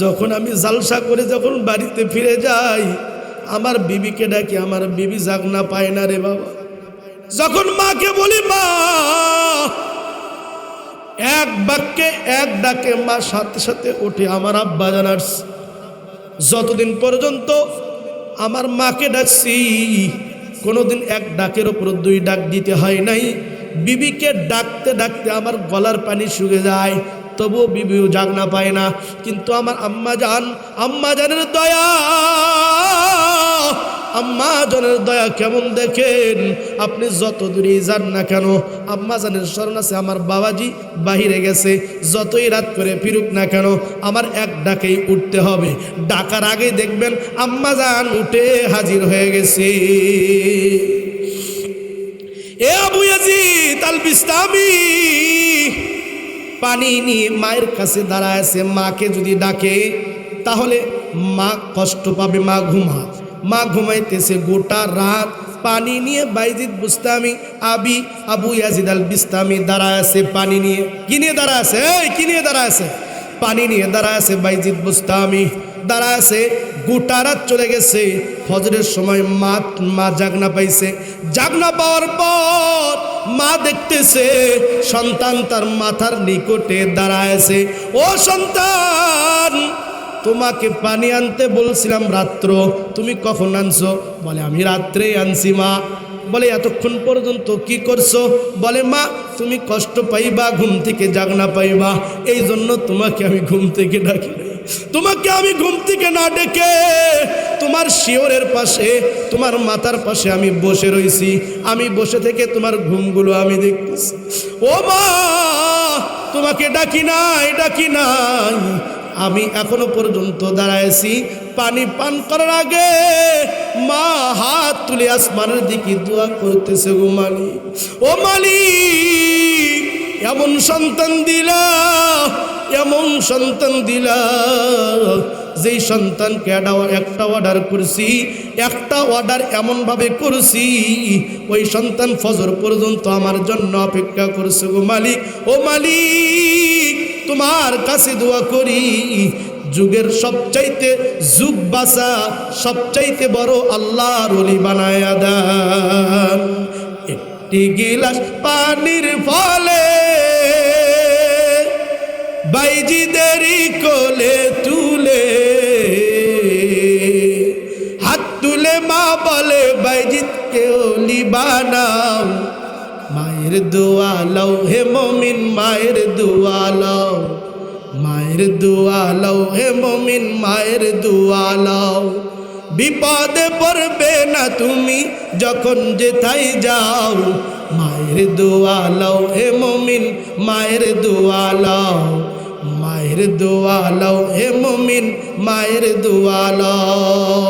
যখন আমি জালসা করে যখন বাড়িতে ফিরে যাই, আমার বিবিকে ডাকি, আমার বিবি জাগনা পায় না রে বাবা। যখন মাকে বলি মা, এক বাক্যে এক ডাকে মা সাথে সাথে উঠে আমার আব্বা জানার। যতদিন পর্যন্ত আমার মাকে ডাকছি, কোনোদিন এক ডাকের ওপর দুই ডাক দিতে হয় নাই। বিবিকে ডাকতে ডাকতে আমার গলার পানি শুকে যায়, তবুও বিবিও জাগনা পায় না। কিন্তু আমার আম্মা জানের দয়া, আম্মা জানের দয়া কেমন দেখেন আপনি, যত দূরে যান না কেন আম্মা জানের স্মরণ আছে। আমার বাবাজি বাহিরে গেছে, যতই রাত করে ফিরুক না কেন আমার এক ডাকেই উঠতে হবে। ডাকার আগেই দেখবেন আম্মা জান উঠে হাজির হয়ে গেছে। এ আবু ইয়াজিদ আল বিস্তামি পানি নিয়ে মায়ের কাছে দাঁড়ায় আছে। মাকে যদি ডাকে তাহলে মা কষ্ট পাবে, মা ঘুমাইতেছে। গোটা রাত পানি নিয়ে Bayazid Bostami Abu Yazid al Bistami দাঁড়ায় আছে পানি নিয়ে। কি নিয়ে দাঁড়ায় আছে? কি নিয়ে দাঁড়ায় আছে? পানি নিয়ে দাঁড়ায় আছে বাইজিদ বুস্তামি দাঁড়ায় আছে। গোটা রাত চলে গেছে। ফজরের সময় মা জাগনা পাইছে। জাগনা পাওয়ার পর মা দেখতেছে সন্তান তার মাথার নিকটে দাঁড়ায় আছে। ও সন্তান, তোমাকে পানি আনতে বলছিলাম রাত্র, তুমি কখন আনছো? বলে আমি রাত্রেই আনছি মা। বলে এতক্ষণ পর্যন্ত কি করছো? বলে মা তুমি কষ্ট পাইবা, ঘুম থেকে জাগনা পাইবা, এই জন্য তোমাকে আমি ঘুম থেকে ডাকি। তোমাকে আমি ঘুম থেকে না ডেকে তোমার শিওরের পাশে, তোমার মাথার পাশে আমি বসে রইছি। আমি বসে থেকে তোমার ঘুমগুলো আমি দেখতেছি। ও মা, তোমাকে ডাকি নাই। আমি এখনো পর্যন্ত দাঁড়াইছি। পানি পান করার আগে মা হাত তুলে আসমানের দিকে দোয়া করতেছে, গো মালিক, ও মালিক, এমন সন্তান দিলা যেই সন্তানকে একটা অর্ডার করছি, একটা অর্ডার এমনভাবে করছি ওই সন্তান ফজর পর্যন্ত আমার জন্য অপেক্ষা করছে। গো মালিক, ও মালিক, তোমার কাছে দোয়া করি, যুগের সবচাইতে যুগ বাঁচা সবচাইতে বড় আল্লাহর ওলি বানায়া দেন। একটি গিলাস পানির ফলে বাইজিদেরই কোলে তুলে, হাত তুলে মা বলে বাইজিদকে ওলি বানাও। মায়ের দোয়া লও হে মুমিন, মায়ের দোয়া লও, মায়ের দোয়া লও হে মুমিন, মায়ের দোয়া লও। বিপদে পড়বে না তুমি যখন যেথাই যাও। মায়ের দোয়া লও হে মুমিন, মায়ের দোয়া লও, মায়ের দোয়া লও হে মুমিন, মায়ের দোয়া লও।